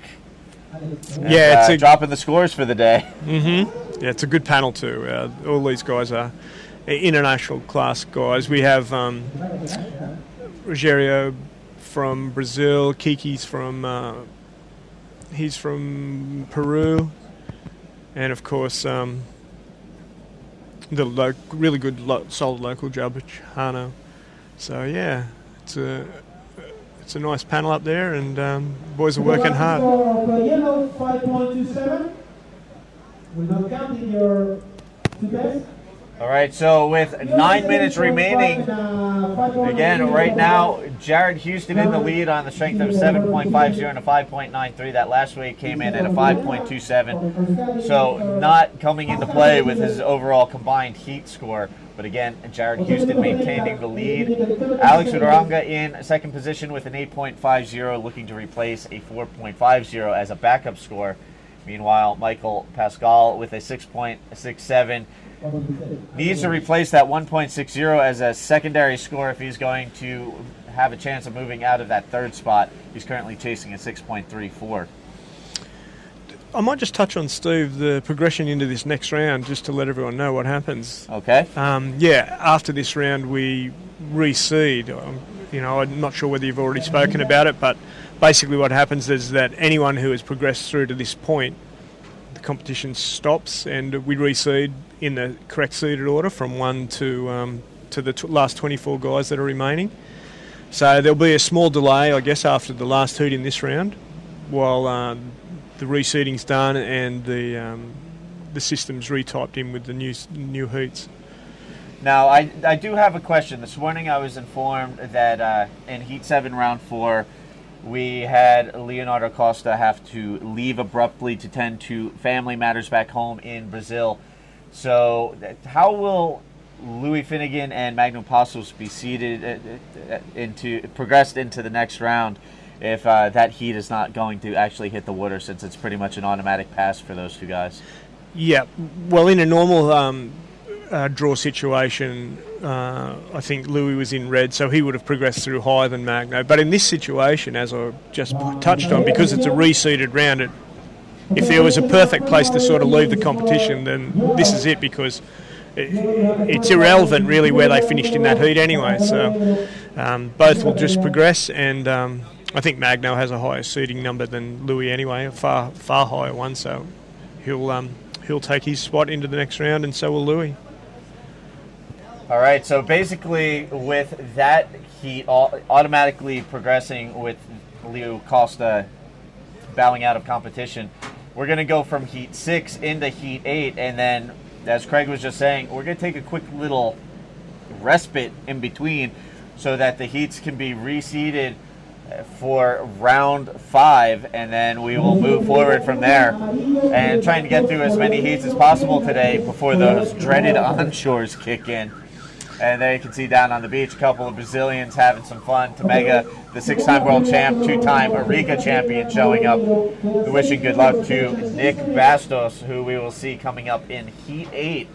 And, yeah, it's dropping the scores for the day. Mm-hmm. Yeah, it's a good panel too. All these guys are international class guys. We have Rogério from Brazil. Kiki's from he's from Peru, and of course the really good solid local judge Hano. So yeah, it's a nice panel up there, and boys are working hard. Yellow 5.27. We're not counting your 2 best. All right, so with 9 minutes remaining, again, right now, Jared Houston in the lead on the strength of 7.50 and a 5.93. That last week came in at a 5.27. So not coming into play with his overall combined heat score. But again, Jared Houston maintaining the lead. Alex Uranga in second position with an 8.50, looking to replace a 4.50 as a backup score. Meanwhile, Michael Pascal with a 6.67 needs to replace that 1.60 as a secondary score if he's going to have a chance of moving out of that third spot. He's currently chasing a 6.34. I might just touch on, Steve, the progression into this next round, just to let everyone know what happens. Okay. Yeah, after this round we reseed. I'm not sure whether you've already spoken about it, but basically what happens is that anyone who has progressed through to this point, the competition stops and we reseed in the correct seeded order from 1 to the last 24 guys that are remaining. So there'll be a small delay, I guess, after the last heat in this round, while the reseeding's done and the system's retyped in with the new heats. Now, I do have a question. This morning I was informed that in Heat 7, Round 4, we had Leonardo Costa have to leave abruptly to tend to family matters back home in Brazil. So how will Louis Finnegan and Magnum Passos be progressed into the next round if that heat is not going to actually hit the water, since it's pretty much an automatic pass for those 2 guys? Yeah, well, in a normal draw situation, I think Louis was in red, so he would have progressed through higher than Magno. But in this situation, as I just touched on, because it's a reseeded round, if there was a perfect place to sort of leave the competition, then this is it, because it's irrelevant really where they finished in that heat anyway. So both will just progress, and I think Magno has a higher seeding number than Louis anyway, a far higher one. So he'll take his spot into the next round, and so will Louis. All right, so basically with that heat automatically progressing with Leo Costa bowing out of competition, we're going to go from Heat 6 into Heat 8, and then, as Craig was just saying, we're going to take a quick little respite in between so that the heats can be reseeded for round 5, and then we will move forward from there and trying to get through as many heats as possible today before those dreaded onshores kick in. And there you can see down on the beach a couple of Brazilians having some fun. Tamega, the 6-time world champ, 2-time Arica champion, showing up. Wishing good luck to Nick Bastos, who we will see coming up in Heat 8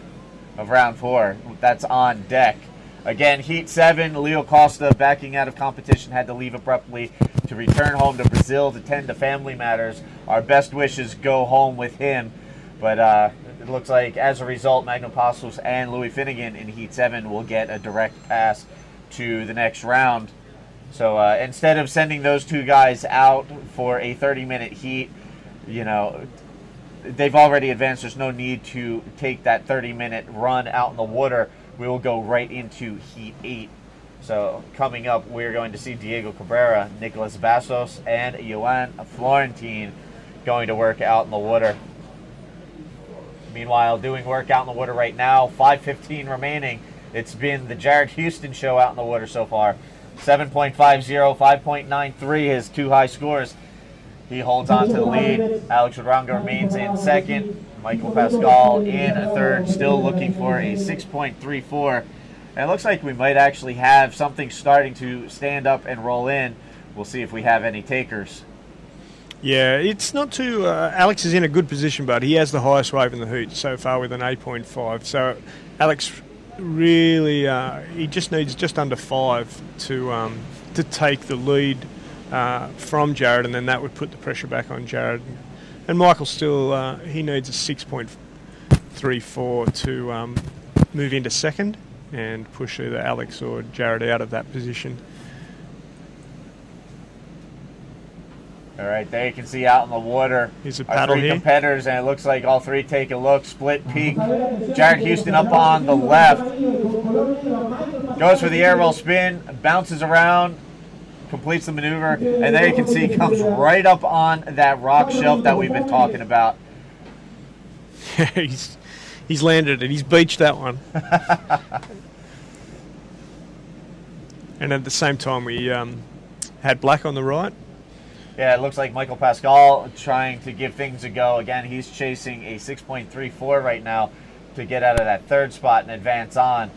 of round 4. That's on deck. Again, Heat 7, Leo Costa backing out of competition, had to leave abruptly to return home to Brazil to tend to family matters. Our best wishes go home with him. But it looks like, as a result, Magnum Passos and Louis Finnegan in Heat 7 will get a direct pass to the next round. So instead of sending those two guys out for a 30-minute heat, you know, they've already advanced. There's no need to take that 30-minute run out in the water. We will go right into Heat 8. So coming up, we're going to see Diego Cabrera, Nicolas Bastos, and Johan Florentine going to work out in the water. Meanwhile, doing work out in the water right now, 5:15 remaining. It's been the Jared Houston show out in the water so far. 7.50, 5.93, his two high scores. He holds on to the lead. Alex Rodranga remains in second. Michael Pascal in third, still looking for a 6.34. And it looks like we might actually have something starting to stand up and roll in. We'll see if we have any takers. Yeah, it's not too... Alex is in a good position, but he has the highest wave in the hoot so far with an 8.5. So Alex really... he just needs just under 5 to take the lead from Jared, and then that would put the pressure back on Jared. And Michael still... he needs a 6.34 to move into second and push either Alex or Jared out of that position. All right, there you can see out in the water Here's a our paddle three here. competitors, and it looks like all three take a look. Split peak. Jared Houston up on the left. Goes for the air roll spin, bounces around, completes the maneuver, and there you can see comes right up on that rock shelf that we've been talking about. he's landed it. He's beached that one. And at the same time, we had Black on the right. Yeah, it looks like Michael Pascal trying to give things a go. Again, he's chasing a 6.34 right now to get out of that third spot and advance on.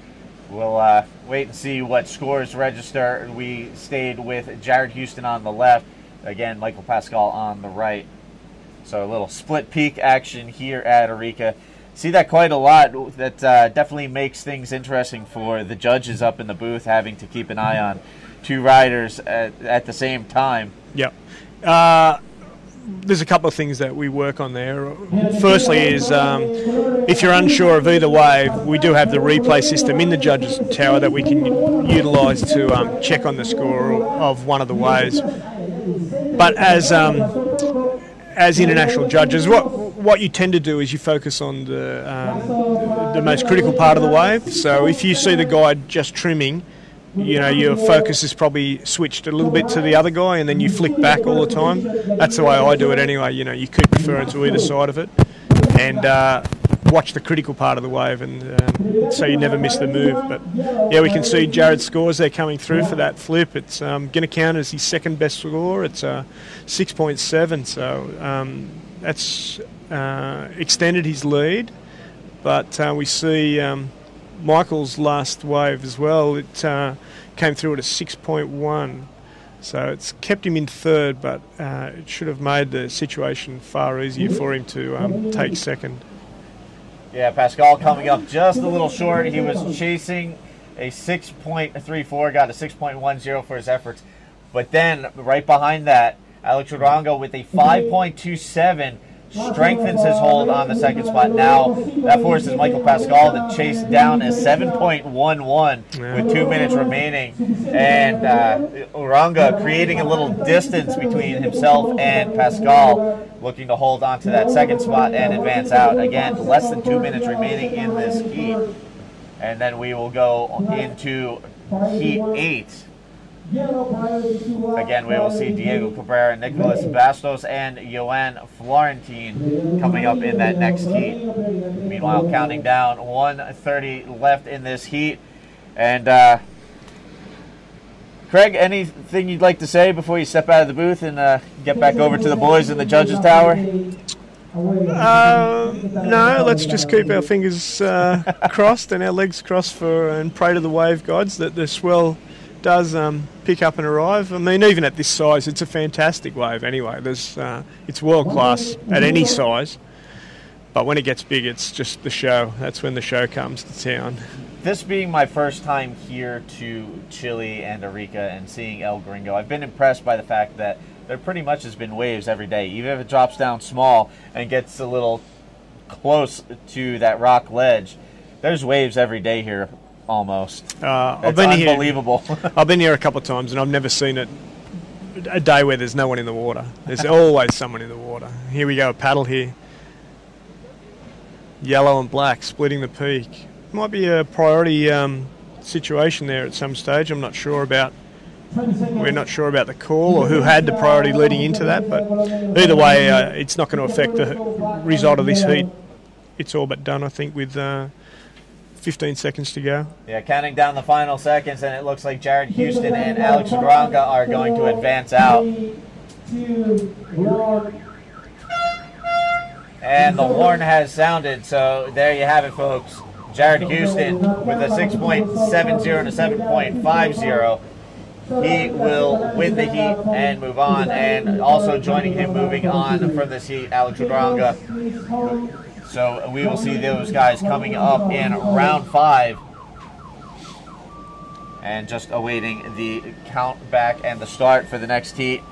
We'll wait and see what scores register. We stayed with Jared Houston on the left. Again, Michael Pascal on the right. So a little split peak action here at Arica. See that quite a lot. That definitely makes things interesting for the judges up in the booth, having to keep an eye on two riders at the same time. Yep. There's a couple of things that we work on there. Firstly is if you're unsure of either wave, we do have the replay system in the judges' tower that we can utilise to check on the score of one of the waves. But as international judges, what you tend to do is you focus on the most critical part of the wave. So if you see the guy just trimming, you know, your focus is probably switched a little bit to the other guy, and then you flick back all the time. That's the way I do it anyway. You know, you keep referring to either side of it, and watch the critical part of the wave, and so you never miss the move. But yeah, we can see Jared's scores there coming through for that flip. It's going to count as his second best score. It's 6.7, so that's extended his lead. But we see Michael's last wave as well. It came through at a 6.1. So it's kept him in third, but it should have made the situation far easier for him to take second. Yeah, Pascal coming up just a little short. He was chasing a 6.34, got a 6.10 for his efforts. But then, right behind that, Alex Rodranga with a 5.27 strengthens his hold on the second spot. Now, that forces Michael Pascal to chase down a 7.11 with 2 minutes remaining. And Rodranga creating a little distance between himself and Pascal, looking to hold on to that second spot and advance out. Again, less than 2 minutes remaining in this heat. And then we will go into Heat 8. Again, we will see Diego Cabrera, Nicolas Bastos, and Johan Florentine coming up in that next heat. Meanwhile, counting down, 1:30 left in this heat. And Craig, anything you'd like to say before you step out of the booth and get back over to the boys in the judges' tower? No, let's just keep our fingers crossed and our legs crossed and pray to the wave gods that the swell does pick up and arrive. I mean, even at this size, it's a fantastic wave anyway. It's world class at any size, but when it gets big, it's just the show. That's when the show comes to town. This being my first time here to Chile and Arica and seeing El Gringo, I've been impressed by the fact that there pretty much has been waves every day. Even if it drops down small and gets a little close to that rock ledge, there's waves every day here. almost. I've been here. Unbelievable. I've been here a couple of times, and I've never seen it a day where there's no one in the water. There's always someone in the water. Here we go, a paddle here. Yellow and black splitting the peak. Might be a priority situation there at some stage. I'm not sure about. We're not sure about the call or who had the priority leading into that, but either way, it's not going to affect the result of this heat. It's all but done, I think, with 15 seconds to go. Yeah, counting down the final seconds, and it looks like Jared Houston and Alex Odronga are going to advance out. And the horn has sounded, so there you have it, folks. Jared Houston with a 6.70 and a 7.50. He will win the heat and move on. And also joining him moving on from this heat, Alex Odronga. So we will see those guys coming up in round 5. And just awaiting the count back and the start for the next heat.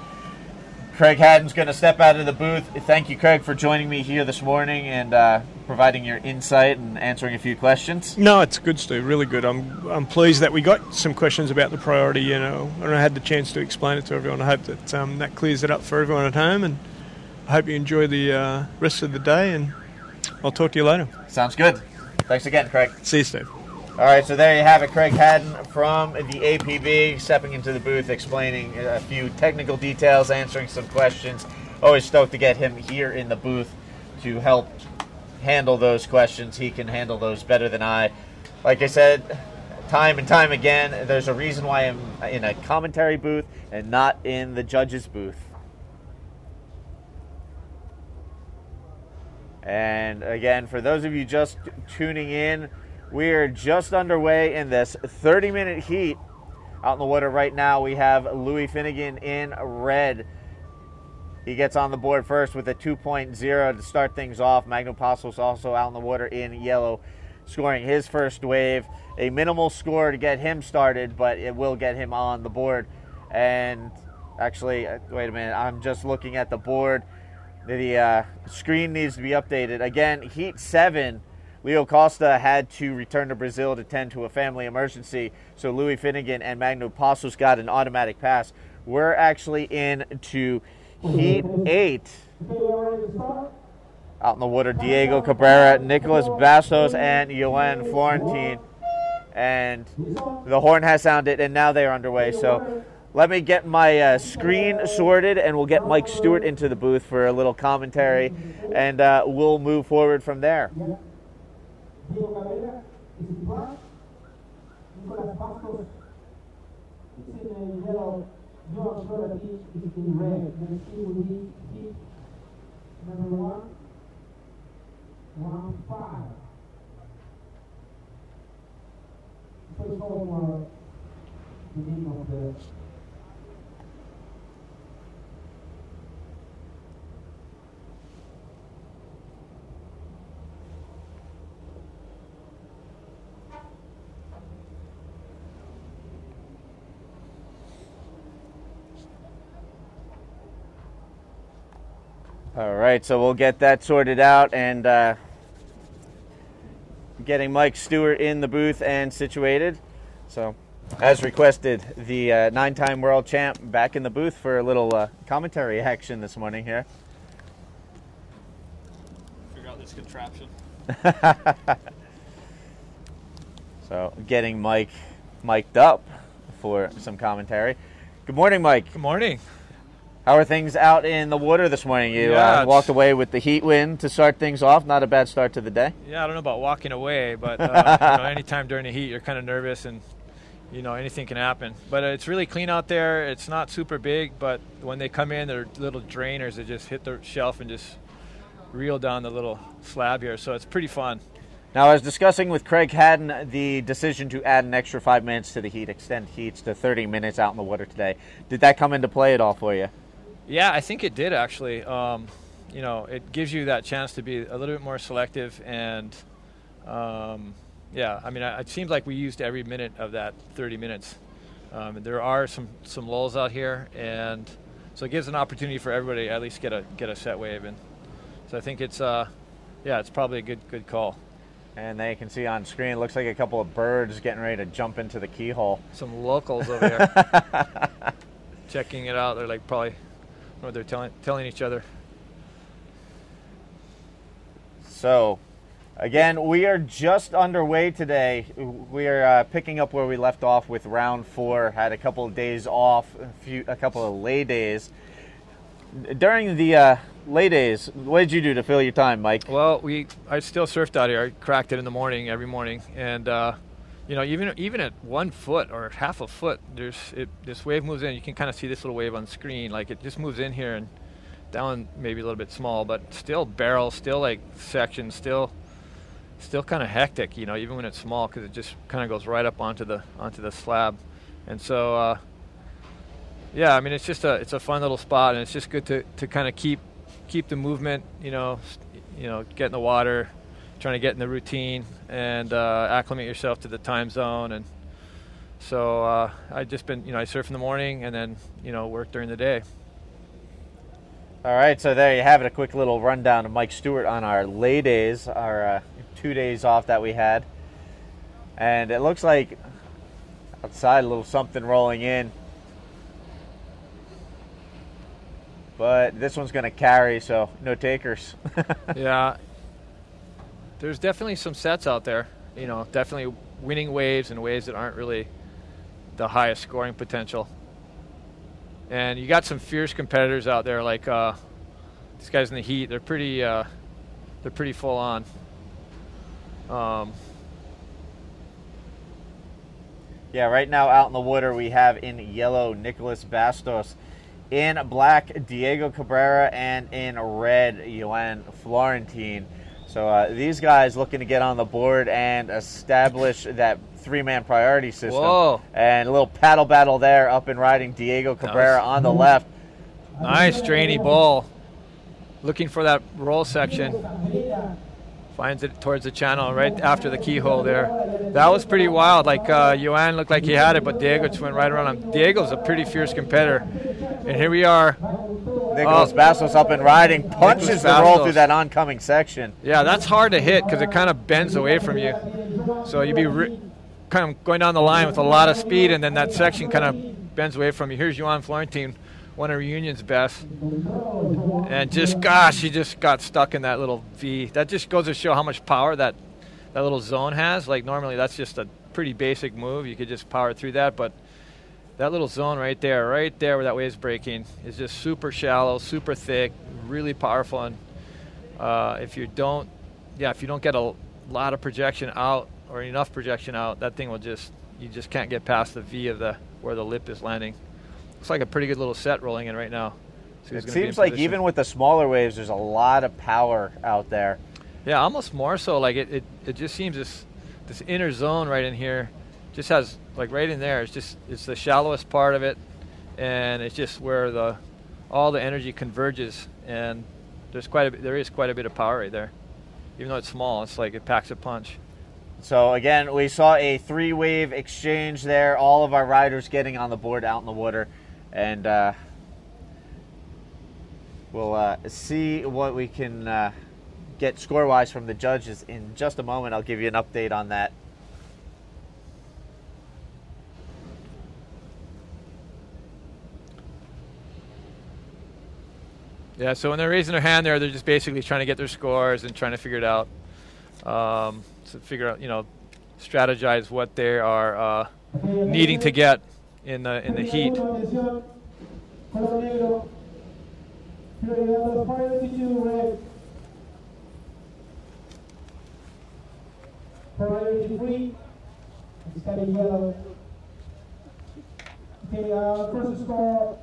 Craig Haddon's going to step out of the booth. Thank you, Craig, for joining me here this morning and providing your insight and answering a few questions. No, it's good, Stu. Really good. I'm pleased that we got some questions about the priority. You know, and I had the chance to explain it to everyone. I hope that that clears it up for everyone at home, and I hope you enjoy the rest of the day. And I'll talk to you later. Sounds good. Thanks again, Craig. See you, Steve. All right, so there you have it, Craig Haddon from the APB stepping into the booth, explaining a few technical details, answering some questions. Always stoked to get him here in the booth to help handle those questions. He can handle those better than I. Like I said, time and time again, there's a reason why I'm in a commentary booth and not in the judge's booth. And again, for those of you just tuning in, we're just underway in this 30-minute heat. Out in the water right now, we have Louis Finnegan in red. He gets on the board first with a 2.0 to start things off. Magnum Passos also out in the water in yellow, scoring his first wave. A minimal score to get him started, but it will get him on the board. And actually, wait a minute, I'm just looking at the board. The screen needs to be updated. Again, heat 7. Leo Costa had to return to Brazil to tend to a family emergency, so Louis Finnegan and Magno Passos got an automatic pass. We're actually into heat 8. Out in the water, Diego Cabrera, Nicolas Bastos, and Johan Florentine. And the horn has sounded, and now they are underway. So let me get my screen sorted, and we'll get Mike Stewart into the booth for a little commentary, and we'll move forward from there. Diego Cabrera is in black. Nicolas Bastos is in yellow. Johan Florentine is in red. The team will be heat number 1, round 5. Please hold for the name of the All right, so we'll get that sorted out and getting Mike Stewart in the booth and situated. So, as requested, the 9-time world champ back in the booth for a little commentary action this morning here. Figure out this contraption. So, getting Mike mic'd up for some commentary. Good morning, Mike. Good morning. How are things out in the water this morning? You walked away with the heat win to start things off. Not a bad start to the day. Yeah, I don't know about walking away, but anytime during the heat, you're kind of nervous and, anything can happen. But it's really clean out there. It's not super big, but when they come in, they're little drainers that just hit the shelf and just reel down the little slab here. So it's pretty fun. Now, I was discussing with Craig Haddon the decision to add an extra 5 minutes to the heat, extend heats to 30 minutes out in the water today. Did that come into play at all for you? Yeah, I think it did actually. It gives you that chance to be a little bit more selective, and it seems like we used every minute of that 30 minutes. There are some lulls out here, and so it gives an opportunity for everybody to at least get a set wave in. So I think it's probably a good call. And they can see on screen, looks like a couple of birds getting ready to jump into the keyhole. Some locals over here checking it out. They're like probably what they're telling each other. So, again, we are just underway today. We are picking up where we left off with round 4. Had a couple of days off, a couple of lay days. During the lay days, what did you do to fill your time, Mike? Well, I still surfed out here. I cracked it in the morning, every morning, and you know, even at 1 foot or half a foot, this wave moves in. You can kind of see this little wave on screen, like it just moves in here and down, maybe a little bit small, but still barrel, still like section, still kind of hectic, you know, even when it's small, because it just kind of goes right up onto the slab, and so. Yeah, I mean, it's a fun little spot, and it's just good to kind of keep the movement, you know, get in the water, trying to get in the routine, and acclimate yourself to the time zone. And so I just been, you know, I surf in the morning and then, you know, work during the day. All right, so there you have it, a quick little rundown of Mike Stewart on our lay days, our 2 days off that we had. And it looks like outside a little something rolling in. But this one's going to carry, so no takers. Yeah. There's definitely some sets out there, you know, definitely winning waves and waves that aren't really the highest scoring potential. And you got some fierce competitors out there, like these guys in the heat. They're pretty full on. Yeah, right now out in the water we have in yellow Nicholas Bastos, in black Diego Cabrera, and in red Johan Florentine. So these guys looking to get on the board and establish that 3-man priority system. Whoa. And a little paddle battle there, up and riding Diego Cabrera on the left. Nice drainy ball. Looking for that roll section. Finds it towards the channel right after the keyhole there. That was pretty wild. Like Johan looked like he had it, but Diego just went right around him. Diego's a pretty fierce competitor. And here we are. Nicholas Bastos up and riding, punches the roll through that oncoming section. Yeah, that's hard to hit because it kind of bends away from you. So you'd be kind of going down the line with a lot of speed, and then that section kind of bends away from you. Here's Johan Florentine, one of Reunion's best. And just, gosh, he just got stuck in that little V. That just goes to show how much power that little zone has. Like normally that's just a pretty basic move. You could just power through that, but that little zone right there where that wave's breaking is just super shallow, super thick, really powerful. And if you don't get a lot of projection out or enough projection out, that thing will you just can't get past the V of where the lip is landing. Looks like a pretty good little set rolling in right now. So it seems like even with the smaller waves, there's a lot of power out there. Yeah, almost more so. Like it just seems this inner zone right in here just has, like right in there, it's the shallowest part of it, and it's just where all the energy converges, and there is quite a bit of power right there. Even though it's small, it's like it packs a punch. So again, we saw a 3-wave exchange there, all of our riders getting on the board out in the water, and we'll see what we can get score-wise from the judges in just a moment. I'll give you an update on that. Yeah, so when they're raising their hand there, they're just basically trying to get their scores and trying to figure it out. So figure out, strategize what they are needing to get in the heat. Priority 3. It's got a yellow. Okay, first score.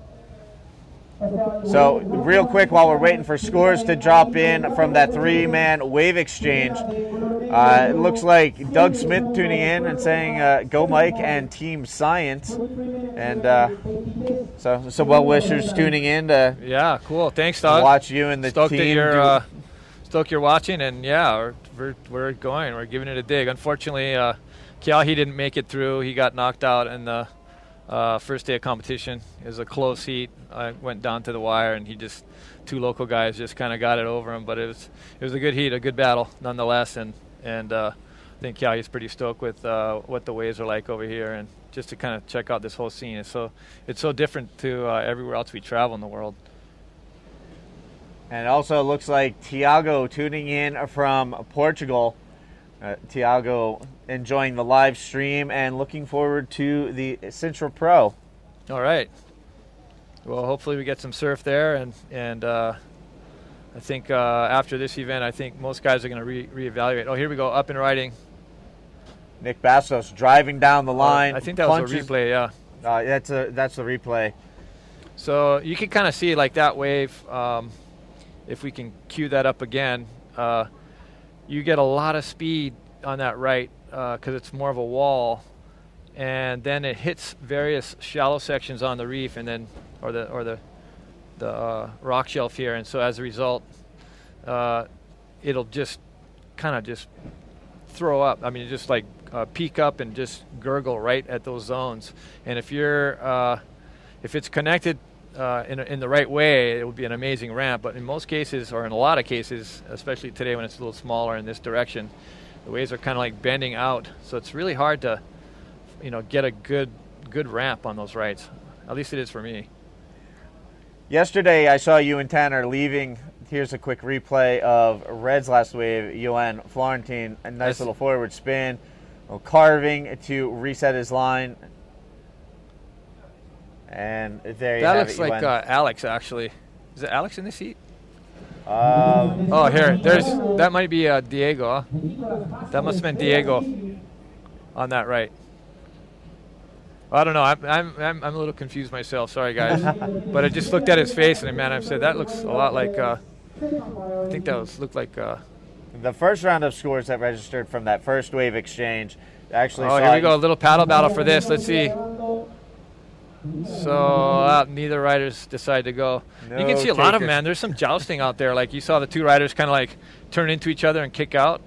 So real quick, while we're waiting for scores to drop in from that 3-man wave exchange, it looks like Doug Smith tuning in and saying go Mike and Team Science, and so well wishers tuning in to cool. Thanks, Doug. Watch you and the Stoked team. Stoked you're watching, and we're going. We're giving it a dig. Unfortunately, Kiahi didn't make it through. He got knocked out in the first day of competition. It was a close heat. I went down to the wire, and 2 local guys just kind of got it over him. But it was a good heat, a good battle nonetheless. And And I think he's pretty stoked with what the waves are like over here, and just to kind of check out this whole scene. It's so different to everywhere else we travel in the world. And it also looks like Tiago tuning in from Portugal. Tiago enjoying the live stream and looking forward to the Sintra Pro. All right. Well, hopefully we get some surf there, and I think after this event, I think most guys are going to reevaluate. Oh, here we go, up and riding. Nick Bastos driving down the line. I think that was a replay, yeah. That's the replay. So you can kind of see like that wave. If we can cue that up again, you get a lot of speed on that right because it's more of a wall, and then it hits various shallow sections on the reef, and then or the rock shelf here, and so as a result, it'll just kind of just throw up. I mean, just like peak up and just gurgle right at those zones. And if it's connected in the right way, it would be an amazing ramp. But in most cases, or in a lot of cases, especially today when it's a little smaller in this direction, the waves are kind of like bending out. So it's really hard to, get a good ramp on those rights. At least it is for me. Yesterday, I saw you and Tanner leaving. Here's a quick replay of Red's last wave. Johan Florentine, a nice little forward spin, a little carving to reset his line. And there you have it. That looks like Alex, actually. Is it Alex in the seat? Here. That might be Diego. That must have been Diego on that right. I don't know. I'm a little confused myself. Sorry, guys. But I just looked at his face, and I said that looks a lot like. I think that looked like. The first round of scores that registered from that first wave exchange. Actually. Oh, here we go. A little paddle battle for this. Let's see. So neither riders decide to go. You can see a lot of them, man. There's some jousting out there. Like you saw the two riders kind of like turn into each other and kick out.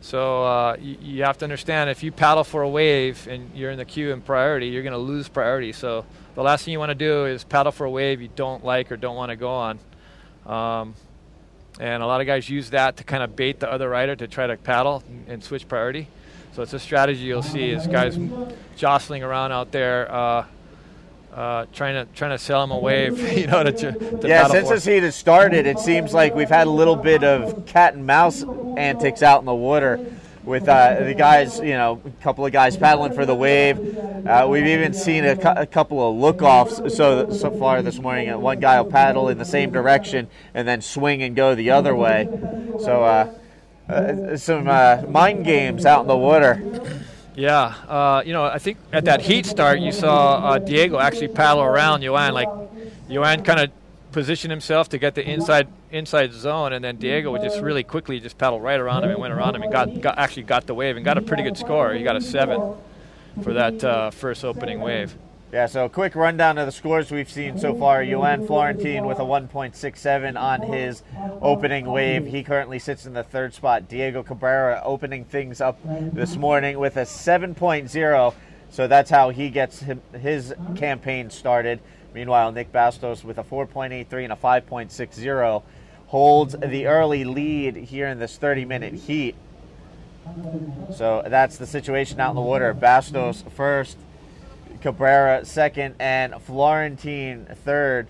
So you have to understand, if you paddle for a wave and you're in the queue in priority, you're going to lose priority. So the last thing you want to do is paddle for a wave you don't like or don't want to go on. And a lot of guys use that to kind of bait the other rider to try to paddle and switch priority. So it's a strategy you'll see is guys jostling around out there, trying to sell him a wave, to paddle since for. this heat has started, it seems like we've had a little bit of cat and mouse antics out in the water with the guys, a couple of guys paddling for the wave. We've even seen a couple of look-offs so far this morning. One guy will paddle in the same direction and then swing and go the other way. So some mind games out in the water. Yeah, I think at that heat start, you saw Diego actually paddle around Johan. Like, Johan kind of positioned himself to get the inside zone, and then Diego would just really quickly just paddle right around him and went around him and got the wave and got a pretty good score. He got a 7 for that first opening wave. Yeah, so a quick rundown of the scores we've seen so far. Johan Florentine with a 1.67 on his opening wave. He currently sits in the third spot. Diego Cabrera opening things up this morning with a 7.0. So that's how he gets his campaign started. Meanwhile, Nick Bastos with a 4.83 and a 5.60 holds the early lead here in this 30-minute heat. So that's the situation out in the water. Bastos first, Cabrera second, and Florentine third.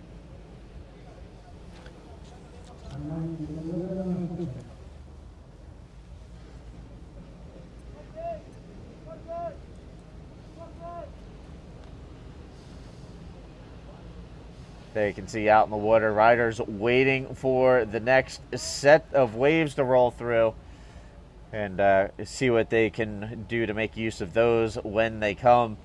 There you can see out in the water, riders waiting for the next set of waves to roll through and see what they can do to make use of those when they come.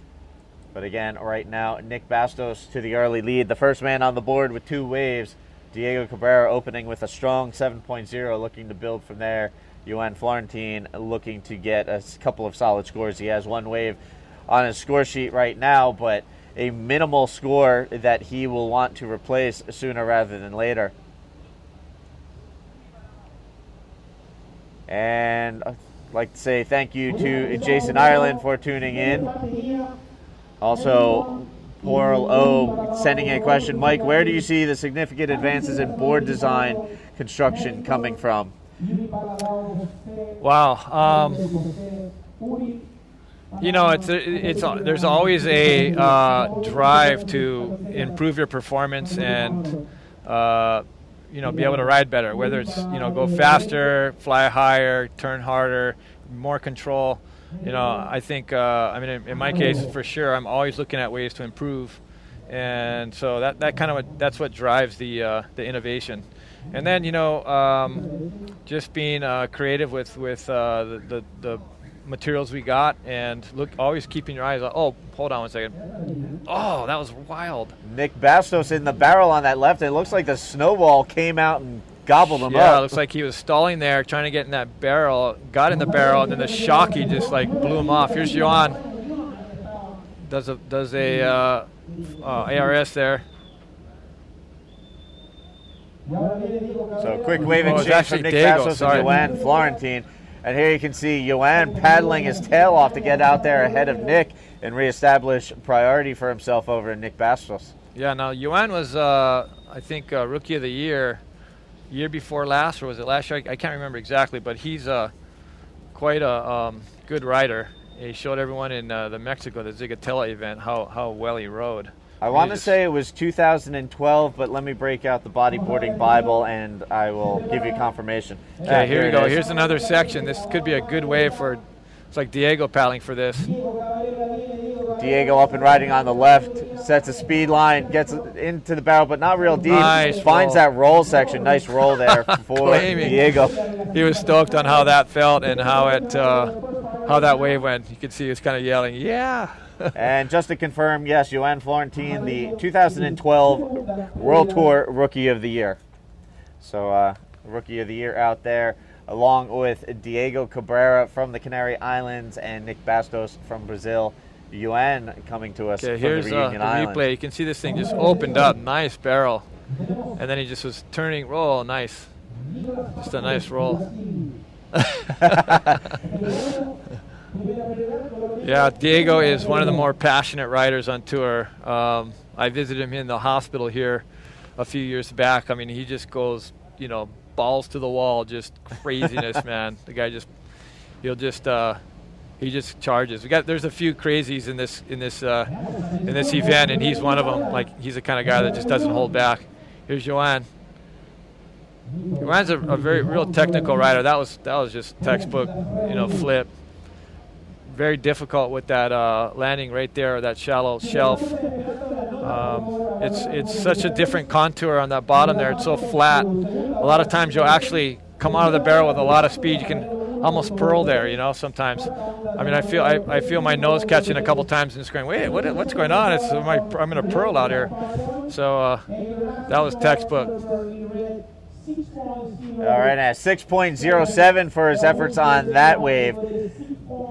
But again, right now, Nick Bastos to the early lead. The first man on the board with 2 waves. Diego Cabrera opening with a strong 7.0, looking to build from there. Johan Florentine looking to get a couple of solid scores. He has 1 wave on his score sheet right now, but a minimal score that he will want to replace sooner rather than later. And I'd like to say thank you to Jason Ireland for tuning in. Also, Poral O sending a question. Mike, where do you see the significant advances in board design construction coming from? Wow. You know, there's always a drive to improve your performance and you know, be able to ride better. Whether it's, you know, go faster, fly higher, turn harder, more control. You know, I think I mean, in my case, for sure, I'm always looking at ways to improve, and so that's what drives the innovation. And then, you know, just being creative with the materials we got, and always keeping your eyes on. Oh, hold on one second. Oh, that was wild. Nick Bastos in the barrel on that left. It looks like the snowball came out and gobbled him up. Yeah, it looks like he was stalling there, trying to get in that barrel. Got in the barrel, and then the shocky just like blew him off. Here's Johan. Does a ARS there. So quick wave exchange from Nick Bastos and Johan Florentine. And here you can see Johan paddling his tail off to get out there ahead of Nick and reestablish priority for himself over Nick Bastos. Yeah, now Johan was, I think, Rookie of the year before last, or was it last year? I can't remember exactly, but he's quite a good rider. He showed everyone in the Mexico, the Zigatella event, how well he rode. I want to say it was 2012, but let me break out the Bodyboarding Bible and I will give you confirmation. Okay, here we go. Here's another section. This could be a good way for, it's like Diego paddling for this. Diego up and riding on the left, sets a speed line, gets into the barrel, but not real deep. Nice finds roll. that roll section. Nice roll there for Diego. He was stoked on how that felt and how that wave went. You could see he was kind of yelling, yeah. And just to confirm, yes, Johan Florentine, the 2012 World Tour Rookie of the Year. So Rookie of the Year out there, along with Diego Cabrera from the Canary Islands and Nick Bastos from Brazil. Johan coming to us from the Reunion Islands. Replay. You can see this thing just opened up. Nice barrel. And then he just was turning. Roll, nice. Just a nice roll. Yeah, Diego is one of the more passionate riders on tour. I visited him in the hospital here a few years back. I mean, he just goes, you know, balls to the wall, just craziness, man. The guy he just charges. There's a few crazies in this event, and he's one of them. Like, he's the kind of guy that just doesn't hold back. Here's Johan. Johan's a very real technical rider. That was just textbook, you know, flip. Very difficult with that landing right there, that shallow shelf. It's such a different contour on that bottom there. It's so flat. A lot of times you'll actually come out of the barrel with a lot of speed. You can almost pearl there, you know, sometimes. I mean, I feel my nose catching a couple times and just going, wait, what's going on? I'm in a pearl out here. So that was textbook. All right, at 6.07 for his efforts on that wave.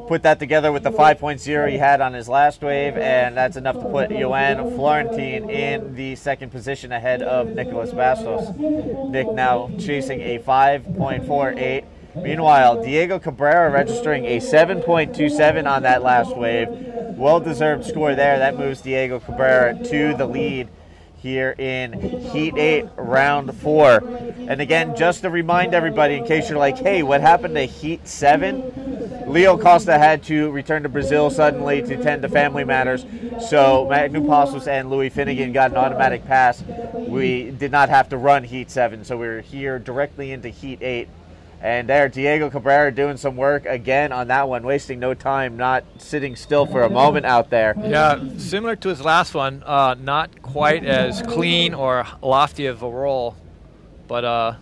Put that together with the 5.0 he had on his last wave, and that's enough to put Johan Florentine in the second position ahead of Nicolas Bastos. Nick now chasing a 5.48. Meanwhile, Diego Cabrera registering a 7.27 on that last wave. Well-deserved score there. That moves Diego Cabrera to the lead here in Heat 8, Round 4. And again, just to remind everybody, in case you're like, hey, what happened to Heat 7? Leo Costa had to return to Brazil suddenly to tend to family matters, so Magnu Passos and Louis Finnegan got an automatic pass. We did not have to run Heat 7, so we're here directly into Heat 8. And there, Diego Cabrera doing some work again on that one, wasting no time, not sitting still for a moment out there. Yeah, similar to his last one, not quite as clean or lofty of a roll, but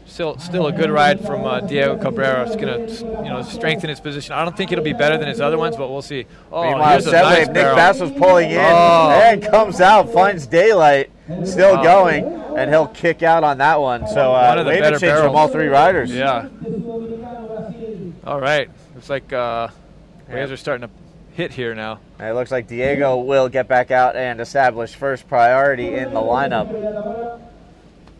still a good ride from Diego Cabrera. It's going to strengthen his position. I don't think it'll be better than his other ones, but we'll see. Oh, meanwhile, here's a nice Nick barrel. Bastos pulling in and comes out, finds daylight, still going, and he'll kick out on that one. So wave exchange from all three riders. Yeah. All right. Looks like waves are starting to hit here now. And it looks like Diego will get back out and establish first priority in the lineup.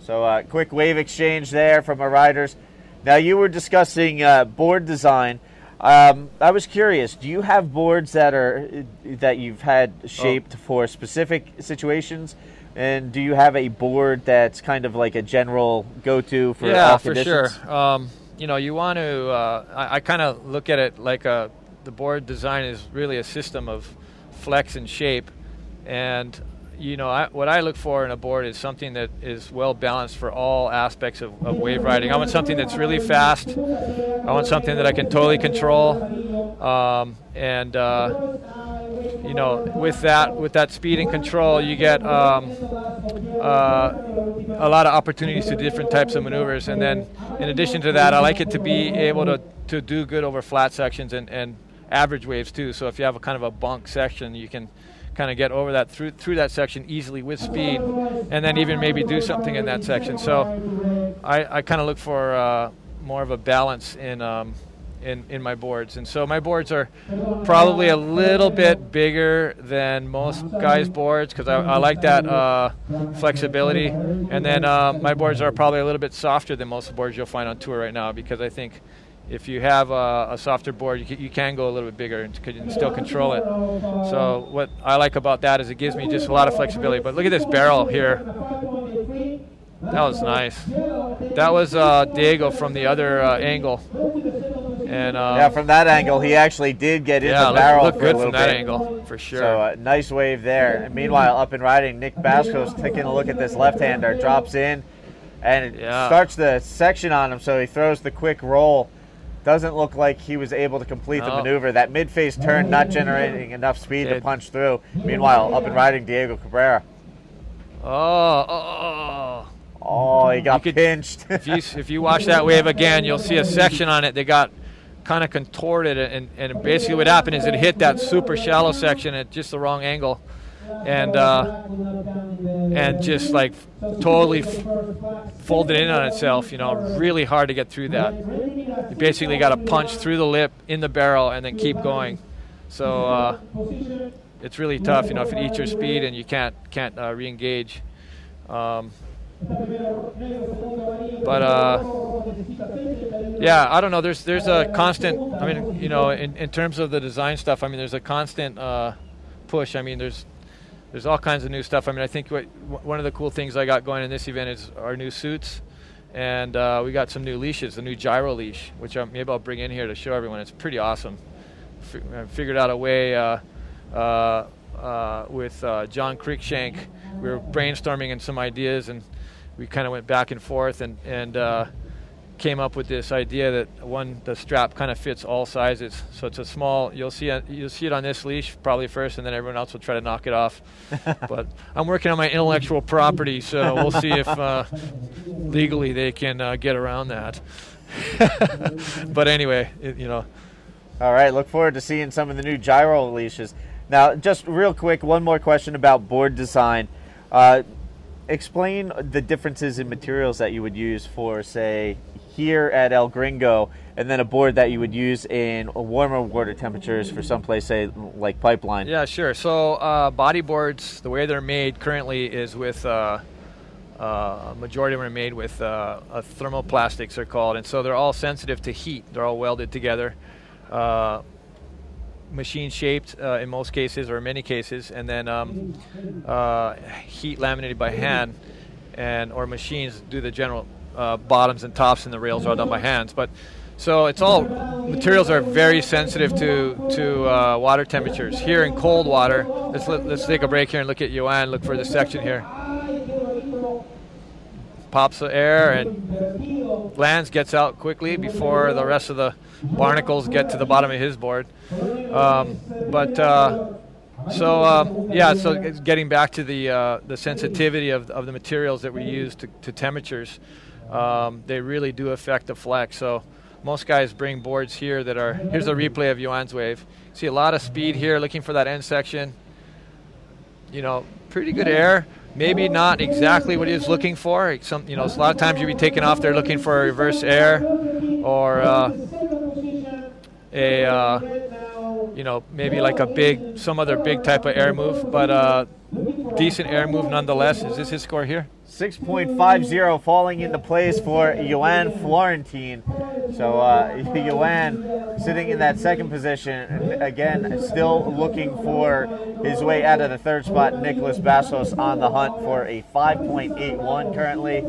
So quick wave exchange there from our riders. Now you were discussing board design. I was curious, do you have boards that you've had shaped for specific situations, And do you have a board that's kind of like a general go-to for all Yeah, for conditions? sure. You know, you want to. I kind of look at it like the board design is really a system of flex and shape, and you know, what I look for in a board is something that is well balanced for all aspects of wave riding. I want something that's really fast. I want something that I can totally control, and you know, with that speed and control, you get a lot of opportunities to different types of maneuvers. And then, in addition to that, I like it to be able to do good over flat sections and average waves too. So if you have a kind of a bunk section, you can kind of get over that through that section easily with speed, and then even maybe do something in that section. So I kind of look for more of a balance in my boards. And so my boards are probably a little bit bigger than most guys' boards because I like that flexibility. And then my boards are probably a little bit softer than most of the boards you'll find on tour right now, because I think if you have a softer board, you can go a little bit bigger and still control it. So what I like about that is it gives me just a lot of flexibility. But look at this barrel here. That was nice. That was Diego from the other angle. And yeah, from that angle, he actually did get in the barrel looked for a good little from that bit. angle, for sure. So nice wave there. And meanwhile, up and riding, Nick Basco's taking a look at this left-hander, drops in, and starts the section on him, so he throws the quick roll. Doesn't look like he was able to complete the maneuver. That mid-face turn not generating enough speed to punch through. Meanwhile, up and riding Diego Cabrera. Oh, he got pinched. if you watch that wave again, you'll see a section on it. They got kind of contorted, and basically what happened is it hit that super shallow section at just the wrong angle, and just like totally folded in on itself. You know, really hard to get through that. You basically got to punch through the lip in the barrel and then keep going. So it's really tough. You know, if it eats your speed and you can't re-engage. Yeah, I don't know. There's a constant. I mean, you know, in terms of the design stuff, I mean, there's a constant push. I mean, there's all kinds of new stuff. I mean, I think one of the cool things I got going in this event is our new suits, and we got some new leashes, a new gyro leash, which maybe I'll bring in here to show everyone. It's pretty awesome. I figured out a way with John Creekshank. We were brainstorming and some ideas, and we kind of went back and forth and came up with this idea that the strap kind of fits all sizes. So it's a small. You'll see it on this leash probably first, and then everyone else will try to knock it off. But I'm working on my intellectual property, so we'll see if legally they can get around that. But anyway, you know. All right, look forward to seeing some of the new gyro leashes. Now, just real quick, one more question about board design. Explain the differences in materials that you would use for, say, here at El Gringo, and then a board that you would use in warmer water temperatures for someplace, say, like Pipeline. Yeah, sure. So bodyboards, the way they're made currently is with majority of them are made with thermoplastics, they're called, and so they're all sensitive to heat. They're all welded together. Machine shaped in most cases, or in many cases, and then heat laminated by hand, or machines do the general bottoms and tops, and the rails are all done by hands. But so it's all materials are very sensitive to water temperatures. Here in cold water, let's take a break here and look at Johan. Look for the section here. Pops the air and lands, gets out quickly before the rest of the barnacles get to the bottom of his board. So it's getting back to the sensitivity of the materials that we use to temperatures. They really do affect the flex. So most guys bring boards here that are, here's a replay of Johan's wave. See a lot of speed here, looking for that end section. You know, pretty good air. Maybe not exactly what he's looking for. A lot of times you'll be taking off there looking for a reverse air, or maybe like some other big type of air move, but decent air move nonetheless. Is this his score here? 6.50 falling into place for Johan Florentine. So Johan sitting in that second position. Again, still looking for his way out of the third spot. Nicholas Bastos on the hunt for a 5.81 currently.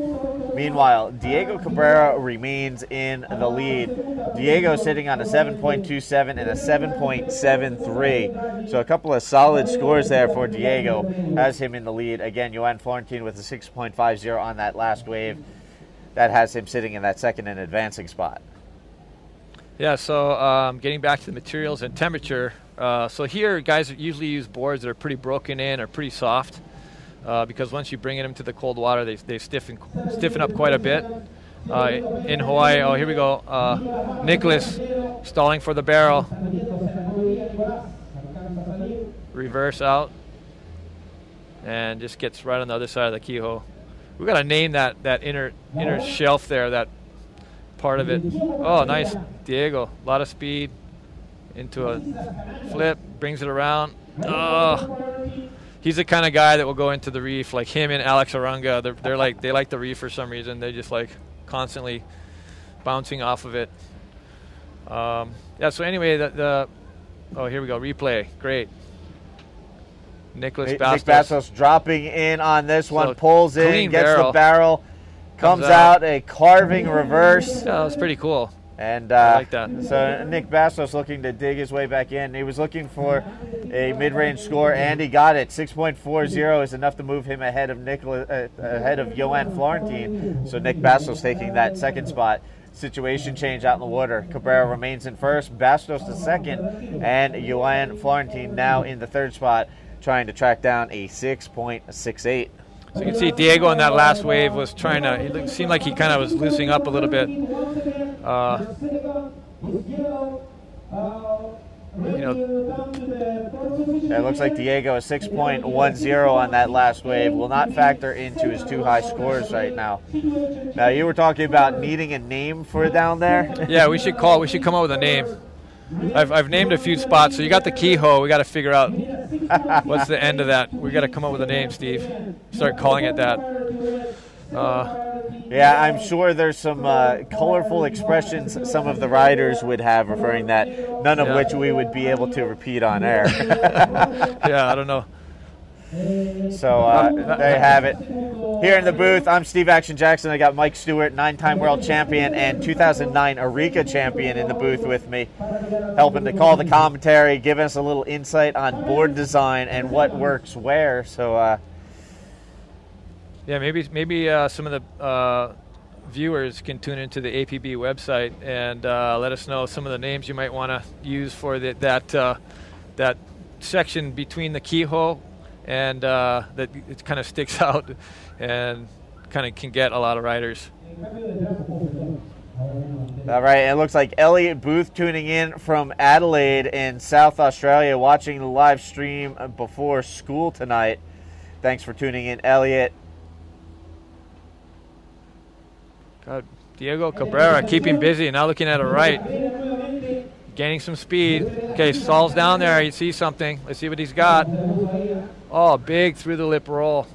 Meanwhile, Diego Cabrera remains in the lead. Diego sitting on a 7.27 and a 7.73. So a couple of solid scores there for Diego. Has him in the lead. Again, Johan Florentine with a 6.50 on that last wave. That has him sitting in that second and advancing spot. Yeah, so getting back to the materials and temperature. So here, guys usually use boards that are pretty broken in or pretty soft. Because once you bring them to the cold water, they stiffen up quite a bit. In Hawaii, oh, here we go. Nicholas stalling for the barrel. Reverse out. And just gets right on the other side of the keyhole. We've got to name that inner shelf there, that part of it. Oh, nice. Diego, a lot of speed. Into a flip, brings it around. Oh. He's the kind of guy that will go into the reef, like him and Alex Arunga. They like the reef for some reason. They just like constantly bouncing off of it. Yeah. So anyway, oh, here we go. Replay. Great. Nicholas Bastos. Nick Bastos dropping in on this one, So pulls in, gets the barrel, comes out a carving reverse. Yeah, that was pretty cool. And I like that. So Nick Bastos looking to dig his way back in. He was looking for a mid-range score, and he got it. 6.40 is enough to move him ahead of Johan Florentine. So Nick Bastos taking that second spot. Situation change out in the water. Cabrera remains in first, Bastos the second, and Johan Florentine now in the third spot, trying to track down a 6.68. So you can see Diego on that last wave was trying to, it seemed like he kind of was loosening up a little bit. It looks like Diego is 6.10 on that last wave. Will not factor into his two high scores right now. Now, you were talking about needing a name for down there. Yeah, we should come up with a name. I've named a few spots, so you got the keyhole. We got to figure out what's the end of that. We got to come up with a name, Steve. Start calling it that. Yeah, I'm sure there's some colorful expressions some of the riders would have referring that, none of which we would be able to repeat on air. Yeah, I don't know. So there you have it. Here in the booth, I'm Steve Action Jackson. I got Mike Stewart, 9-time world champion and 2009 Arica champion in the booth with me, helping to call the commentary, giving us a little insight on board design and what works where. So yeah, maybe some of the viewers can tune into the APB website and let us know some of the names you might want to use for that section between the keyhole and that it kind of sticks out and kind of can get a lot of riders. All right, it looks like Elliot Booth tuning in from Adelaide in South Australia, watching the live stream before school tonight. Thanks for tuning in, Elliot. God, Diego Cabrera keeping busy, now looking at it right. Gaining some speed. Okay, stalls down there. You see something. Let's see what he's got. Oh, big through the lip roll.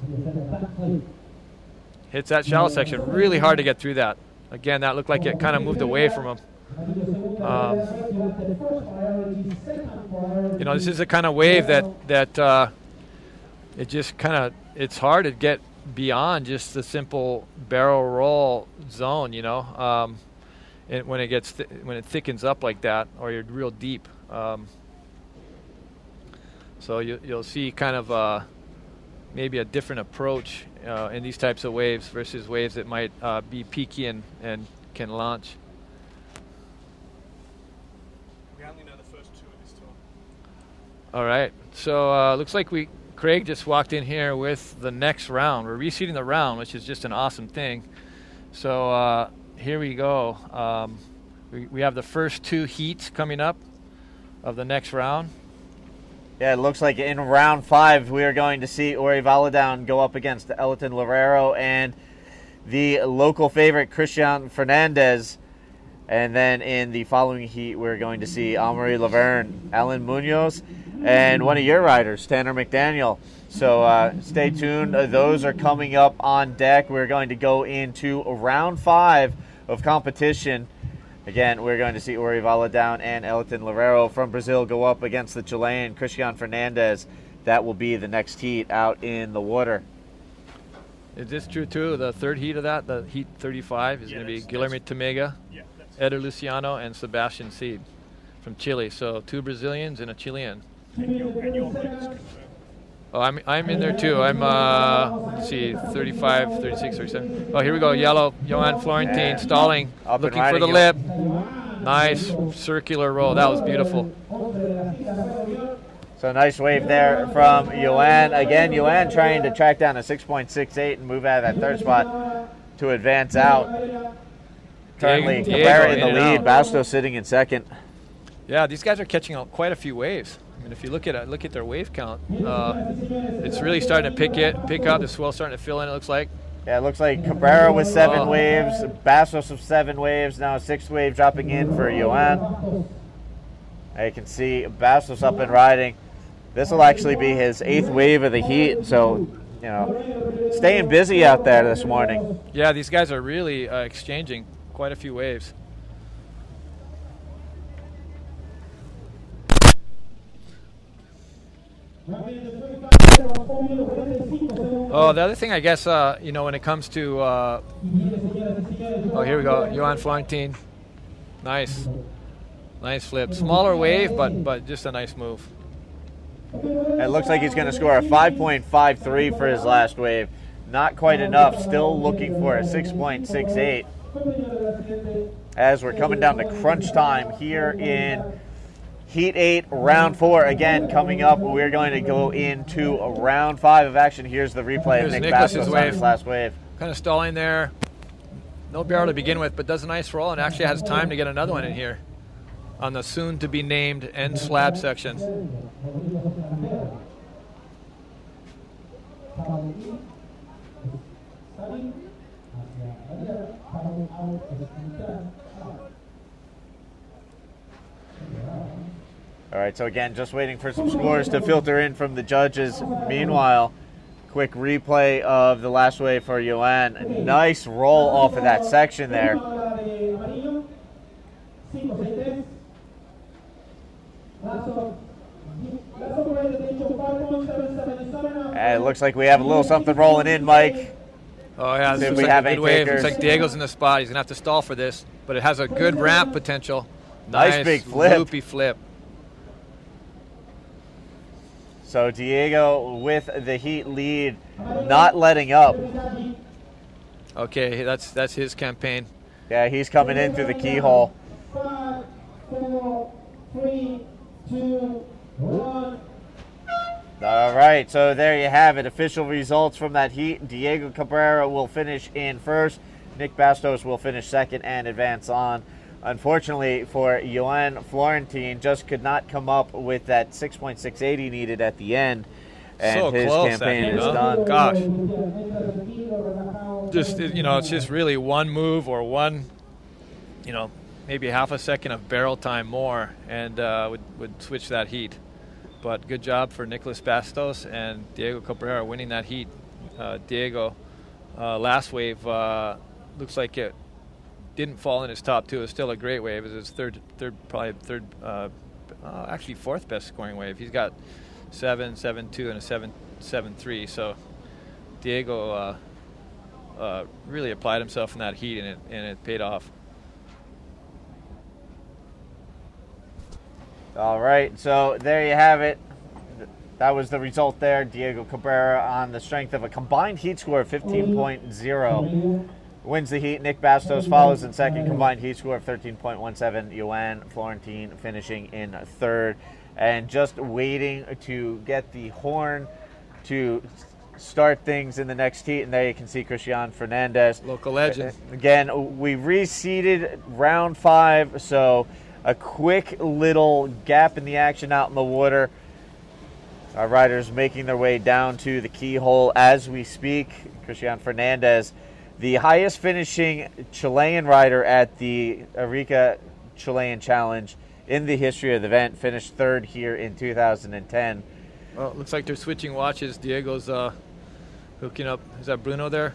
Hits that shallow section. Really hard to get through that. Again, that looked like it kind of moved away from him. This is the kind of wave that it just kind of, it's hard to get beyond just the simple barrel roll zone, when it thickens up like that, or you're real deep. So you'll see kind of maybe a different approach in these types of waves versus waves that might be peaky and can launch. We only know the first two of this tour. All right. So looks like Craig just walked in here with the next round. We're reseeding the round, which is just an awesome thing. So here we go. We have the first two heats coming up of the next round. Yeah, it looks like in round 5 we are going to see Ori Valadown go up against Elton Lavero and the local favorite Christian Fernandez. And then in the following heat we're going to see Amaury Laverne, Alan Munoz, and one of your riders, Tanner McDaniel. So stay tuned. Those are coming up on deck. We're going to go into round 5 of competition. Again, we're going to see Uri Valadaun and Elton Loureiro from Brazil go up against the Chilean Christian Fernandez. That will be the next heat out in the water. Is this true too? The third heat of that, the heat 35, is going to be Guilherme Tamega, Eder Luciano, and Sebastian Seed from Chile. So 2 Brazilians and a Chilean. Oh, I'm in there too. I'm, let's see, 35, 36, 37. Oh, here we go. Yellow, Johan Florentine stalling, looking for the lip. Nice circular roll. That was beautiful. So nice wave there from Johan. Again, Johan trying to track down a 6.68 and move out of that third spot to advance out. Currently, Cabrera in the lead. Bastos sitting in second. Yeah, these guys are catching quite a few waves. I mean, if you look at their wave count, it's really starting to pick up. The swell's starting to fill in, it looks like. Yeah, it looks like Cabrera with 7 waves, Bastos with 7 waves, now a 6th wave dropping in for Johan. You can see Bastos up and riding. This will actually be his 8th wave of the heat, so, you know, staying busy out there this morning. Yeah, these guys are really exchanging quite a few waves. Oh, the other thing, I guess, you know, when it comes to, oh, here we go, Johan Florentine. Nice flip. Smaller wave, but just a nice move. It looks like he's going to score a 5.53 for his last wave. Not quite enough. Still looking for a 6.68. As we're coming down to crunch time here in Heat 8, Round 4. Again, coming up, we're going to go into Round 5 of action. Here's the replay of Nick Bastos on his last wave. Kind of stalling there. No barrel to begin with, but does a nice roll and actually has time to get another one in here on the soon-to-be-named end slab section. All right, so again, just waiting for some scores to filter in from the judges. Meanwhile, quick replay of the last wave for Johan. A nice roll off of that section there. And it looks like we have a little something rolling in, Mike. Oh, yeah, this looks we like have a good wave. takers. Looks like Diego's in the spot. He's going to have to stall for this, but it has a good ramp potential. Nice big flip. Loopy flip. So Diego with the heat lead, not letting up. Okay, that's his campaign. Yeah, he's coming in through the keyhole. 5, 4, 3, 2, 1. All right, so there you have it. Official results from that heat. Diego Cabrera will finish in first. Nick Bastos will finish second and advance on. Unfortunately for Johan Florentine, just could not come up with that 6.680 he needed at the end. And so his close, campaign is huh? done. Gosh. Just, you know, it's just really one move or one, you know, maybe half a second of barrel time more and would switch that heat. But good job for Nicolas Bastos and Diego Cabrera winning that heat. Diego, last wave, looks like it didn't fall in his top 2. It was still a great wave. It was his actually fourth best scoring wave. He's got 7, 7.2 and a 7.3. So Diego really applied himself in that heat, and it paid off. All right, so there you have it. That was the result there. Diego Cabrera on the strength of a combined heat score of 15.0. Wins the heat. Nick Bastos follows in second, combined heat score of 13.17. Johan Florentine finishing in third. And just waiting to get the horn to start things in the next heat. And there you can see Christian Fernandez. Local legend. Again, we reseeded round 5, so a quick little gap in the action out in the water. Our riders making their way down to the keyhole as we speak. Christian Fernandez, the highest finishing Chilean rider at the Arica Chilean Challenge in the history of the event, finished third here in 2010. Well, it looks like they're switching watches. Diego's hooking up. Is that Bruno there?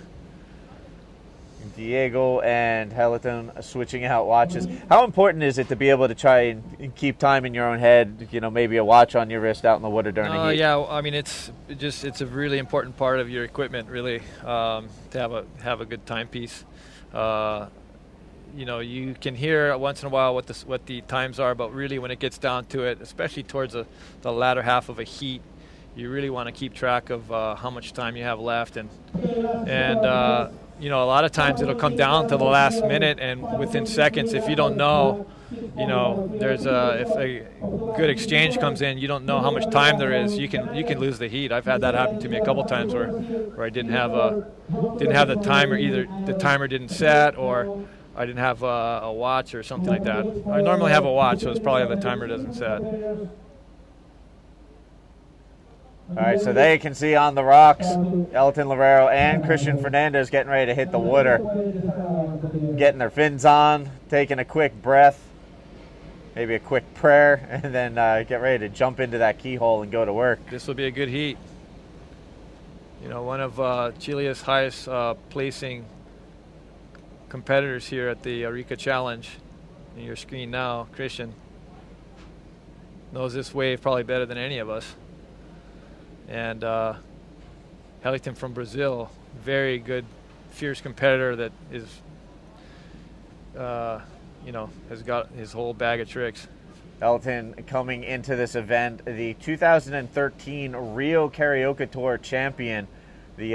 Diego and Heliton switching out watches. How important is it to be able to try and keep time in your own head? You know, maybe a watch on your wrist out in the water during the heat. Yeah, I mean it's a really important part of your equipment, really, to have a good timepiece. You know, you can hear once in a while what the times are, but really when it gets down to it, especially towards the latter half of a heat, you really want to keep track of how much time you have left, and you know, a lot of times it'll come down to the last minute, and within seconds, if you don't know, you know, if a good exchange comes in, you don't know how much time there is, you can lose the heat. I've had that happen to me a couple times where I didn't have the timer, either the timer didn't set or I didn't have a watch or something like that. I normally have a watch, so it's probably the timer doesn't set. All right, so there you can see on the rocks, Elton Lavero and Christian Fernandez getting ready to hit the water, getting their fins on, taking a quick breath, maybe a quick prayer, and then get ready to jump into that keyhole and go to work. This will be a good heat. You know, one of Chile's highest placing competitors here at the Arica Challenge, in your screen now, Christian, knows this wave probably better than any of us. And Heliton from Brazil, very good, fierce competitor that is, you know, has got his whole bag of tricks. Heliton coming into this event, the 2013 Rio Karaoke Tour champion. The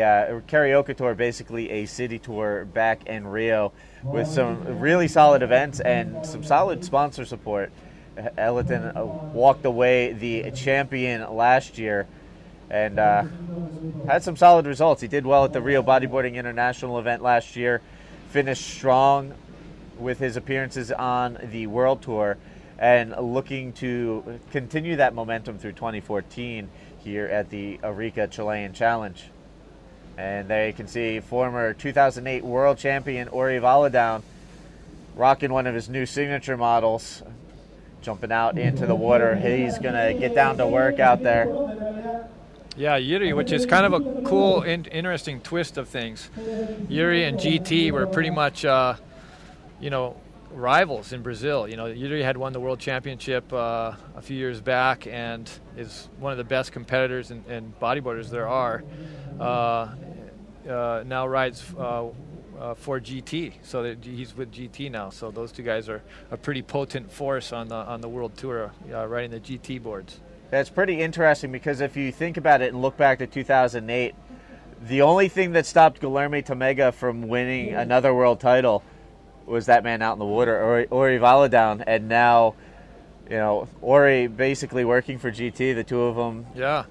Karaoke Tour, basically a city tour back in Rio with some really solid events and some solid sponsor support. Heliton walked away the champion last year and had some solid results. He did well at the Rio Bodyboarding International event last year, finished strong with his appearances on the World Tour, and looking to continue that momentum through 2014 here at the Arica Chilean Challenge. And there you can see former 2008 world champion Ori Valadown rocking one of his new signature models, jumping out into the water. He's going to get down to work out there. Yeah, Yuri, which is kind of a cool, interesting twist of things. Yuri and GT were pretty much, you know, rivals in Brazil. You know, Yuri had won the world championship a few years back and is one of the best competitors and bodyboarders there are. Now rides for GT, so that he's with GT now. So those two guys are a pretty potent force on the world tour, riding the GT boards. That's pretty interesting because if you think about it and look back to 2008, the only thing that stopped Guilherme Tomega from winning another world title was that man out in the water, Ori Valadown, and now, you know, Ori basically working for GT, the two of them. Yeah.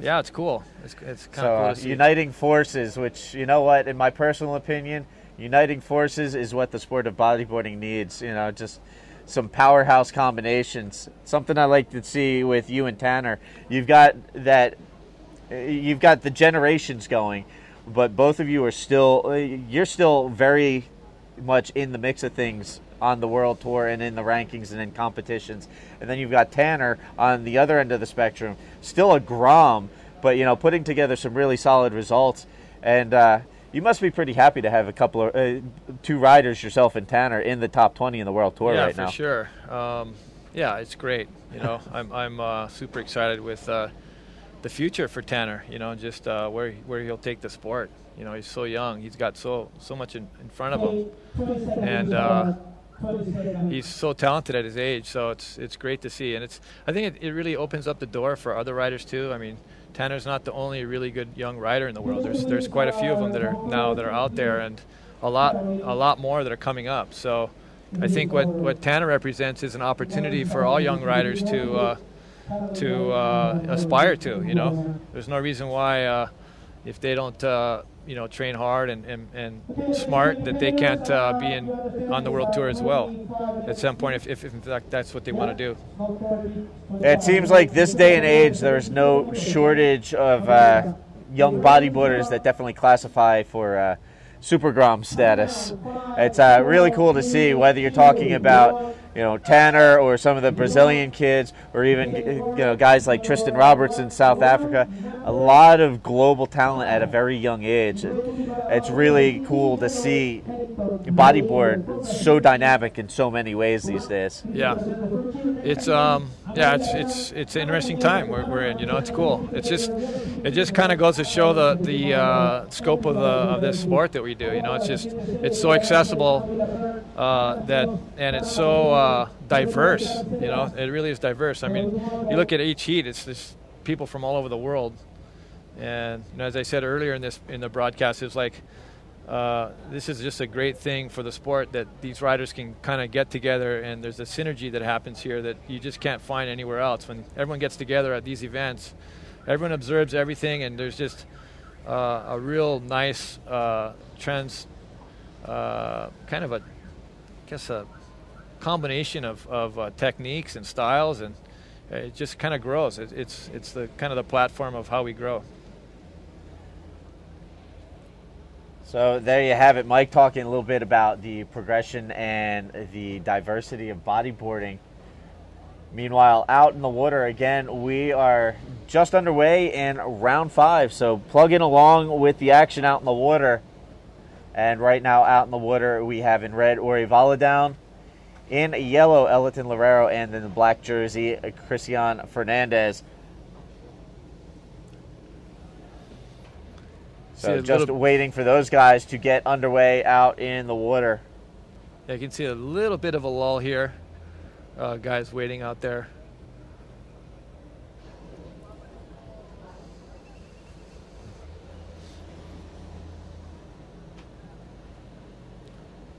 Yeah, it's cool. It's kind of cool to see. Uniting forces, which, you know what, in my personal opinion, uniting forces is what the sport of bodyboarding needs. You know, just some powerhouse combinations. Something I like to see with you and Tanner. You've got the generations going, but both of you are you're still very much in the mix of things on the world tour and in the rankings and in competitions. And then you've got Tanner on the other end of the spectrum, still a Grom, but, you know, putting together some really solid results. And you must be pretty happy to have a couple of two riders, yourself and Tanner, in the top 20 in the world tour right now. Yeah, for sure. Yeah, it's great. You know, I'm super excited with the future for Tanner. You know, just where he'll take the sport. You know, he's so young. He's got so much in front of him, and he's so talented at his age. So it's great to see, and I think it really opens up the door for other riders too. I mean, Tanner's not the only really good young rider in the world. There's quite a few of them that are out there, and a lot more that are coming up. So I think what Tanner represents is an opportunity for all young riders to aspire to. You know, there's no reason why if they don't you know, train hard and smart, that they can't be on the world tour as well at some point if in fact that's what they want to do. It seems like this day and age there's no shortage of young bodyboarders that definitely classify for Super Grom status. It's really cool to see, whether you're talking about Tanner or some of the Brazilian kids, or even guys like Tristan Roberts in South Africa. A lot of global talent at a very young age. It's really cool to see bodyboard so dynamic in so many ways these days. Yeah, it's an interesting time we're in. It's cool. It just kind of goes to show the scope of this sport that we do. It's so accessible and it's so diverse. It really is diverse. I mean, you look at each heat, it's just people from all over the world. And as I said earlier in the broadcast, it's like this is just a great thing for the sport, that these riders can kind of get together, and there's a synergy that happens here that you just can't find anywhere else. When everyone gets together at these events, everyone observes everything, and there's just a real nice kind of a combination of techniques and styles, and it just kind of grows. It's the kind of the platform of how we grow. So there you have it, Mike talking a little bit about the progression and the diversity of bodyboarding. Meanwhile, out in the water again, we are just underway in round 5. So plugging along with the action out in the water. And right now out in the water, we have in red Ori Valadown, in yellow Elton Loureiro, and in the black jersey Christian Fernandez. So just waiting for those guys to get underway out in the water. Yeah, you can see a little bit of a lull here. Guys waiting out there.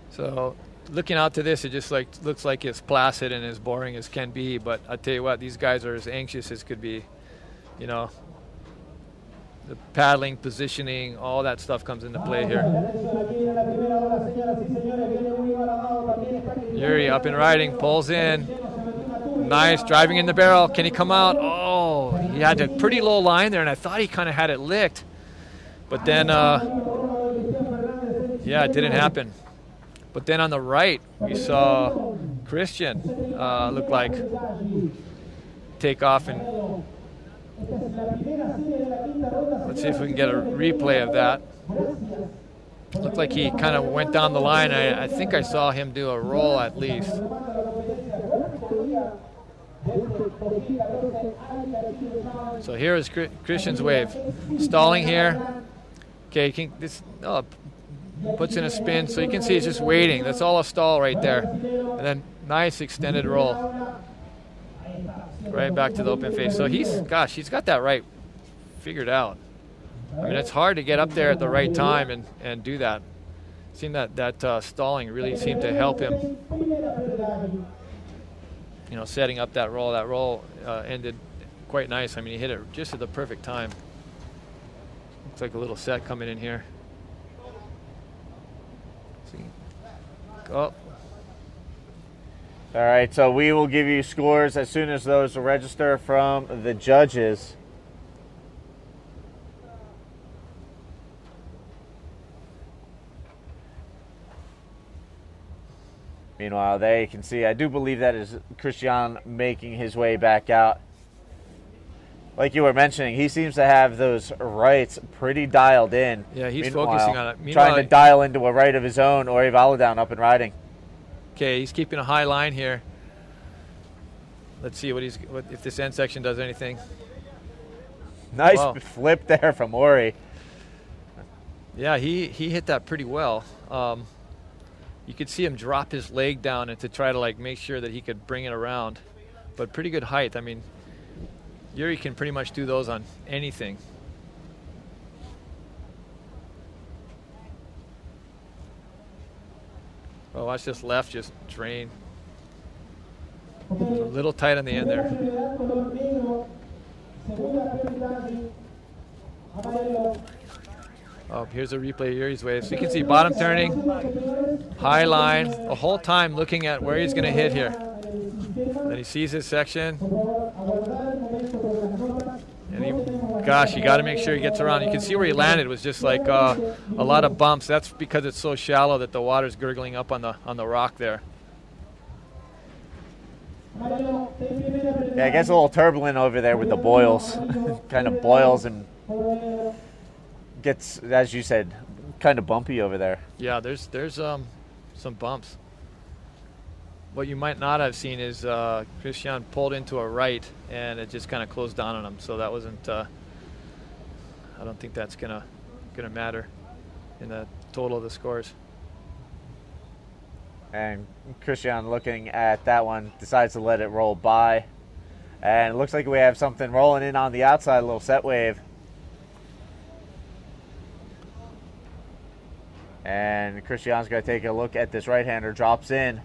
So looking out to this, it just looks like it's placid and as boring as can be. But I tell you what, these guys are as anxious as could be. The paddling, positioning, all that stuff comes into play here. Yuri up and riding, pulls in. Nice, driving in the barrel. Can he come out? Oh, he had a pretty low line there, and I thought he kind of had it licked. But then, it didn't happen. But then on the right, we saw Christian look like take off, and let's see if we can get a replay of that. Looked like he kind of went down the line. I think I saw him do a roll at least. So here is Christian's wave. Stalling here. Okay, puts in a spin, so you can see he's just waiting. That's all a stall right there. And then nice extended roll. Right back to the open face. So he's got that right figured out. I mean, it's hard to get up there at the right time and do that. Seemed that stalling really seemed to help him. Setting up that roll. That roll ended quite nice. I mean, he hit it just at the perfect time. Looks like a little set coming in here. Oh. All right, so we will give you scores as soon as those register from the judges. Meanwhile, there you can see, I do believe that is Christian making his way back out. Like you were mentioning, he seems to have those rights pretty dialed in. Yeah, he's focusing on it. Trying to dial into a right of his own, Ori Valadown up and riding. Okay, he's keeping a high line here. Let's see if this end section does anything. Nice flip there from Ori. Yeah, he hit that pretty well. You could see him drop his leg down and to try to make sure that he could bring it around. But pretty good height. I mean, Yuri can pretty much do those on anything. Oh, watch this left just drain. A little tight on the end there. Oh, here's a replay of Yuri's wave. So you can see bottom turning, high line, the whole time looking at where he's going to hit here. Then he sees his section. And you got to make sure he gets around. You can see where he landed was just like a lot of bumps. That's because it's so shallow that the water's gurgling up on the rock there. Yeah, it gets a little turbulent over there with the boils. Kind of boils and gets, as you said, kind of bumpy over there. Yeah, there's some bumps. What you might not have seen is Christian pulled into a right, and it just kind of closed down on him. So that wasn't. I don't think that's gonna matter in the total of the scores. And Christian, looking at that one, decides to let it roll by. And it looks like we have something rolling in on the outside, a little set wave. And Christian's going to take a look at this right-hander, drops in.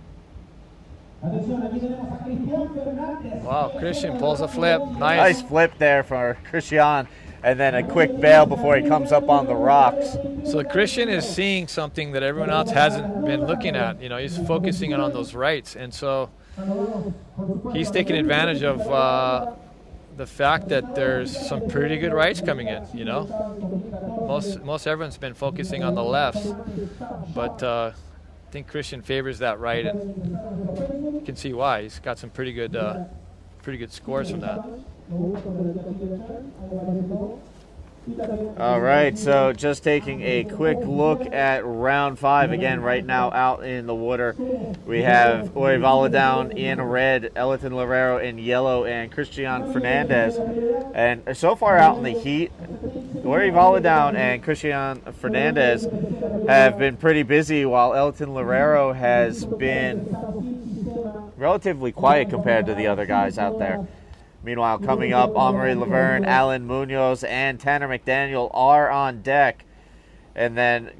Wow, Christian pulls a flip. Nice flip there for Christian. And then a quick bail before he comes up on the rocks. So Christian is seeing something that everyone else hasn't been looking at. You know, he's focusing on those rights. And so he's taking advantage of the fact that there's some pretty good rights coming in, you know. Most everyone's been focusing on the lefts. But I think Christian favors that right, and you can see why. He's got some pretty good scores from that. All right, so just taking a quick look at round 5 again right now out in the water. We have Orivala down in red, Elton Lavero in yellow, and Christian Fernandez. And so far out in the heat, Orivala down and Christian Fernandez have been pretty busy, while Elton Lavero has been relatively quiet compared to the other guys out there. Meanwhile, coming up, Omri Laverne, Alan Munoz, and Tanner McDaniel are on deck. And then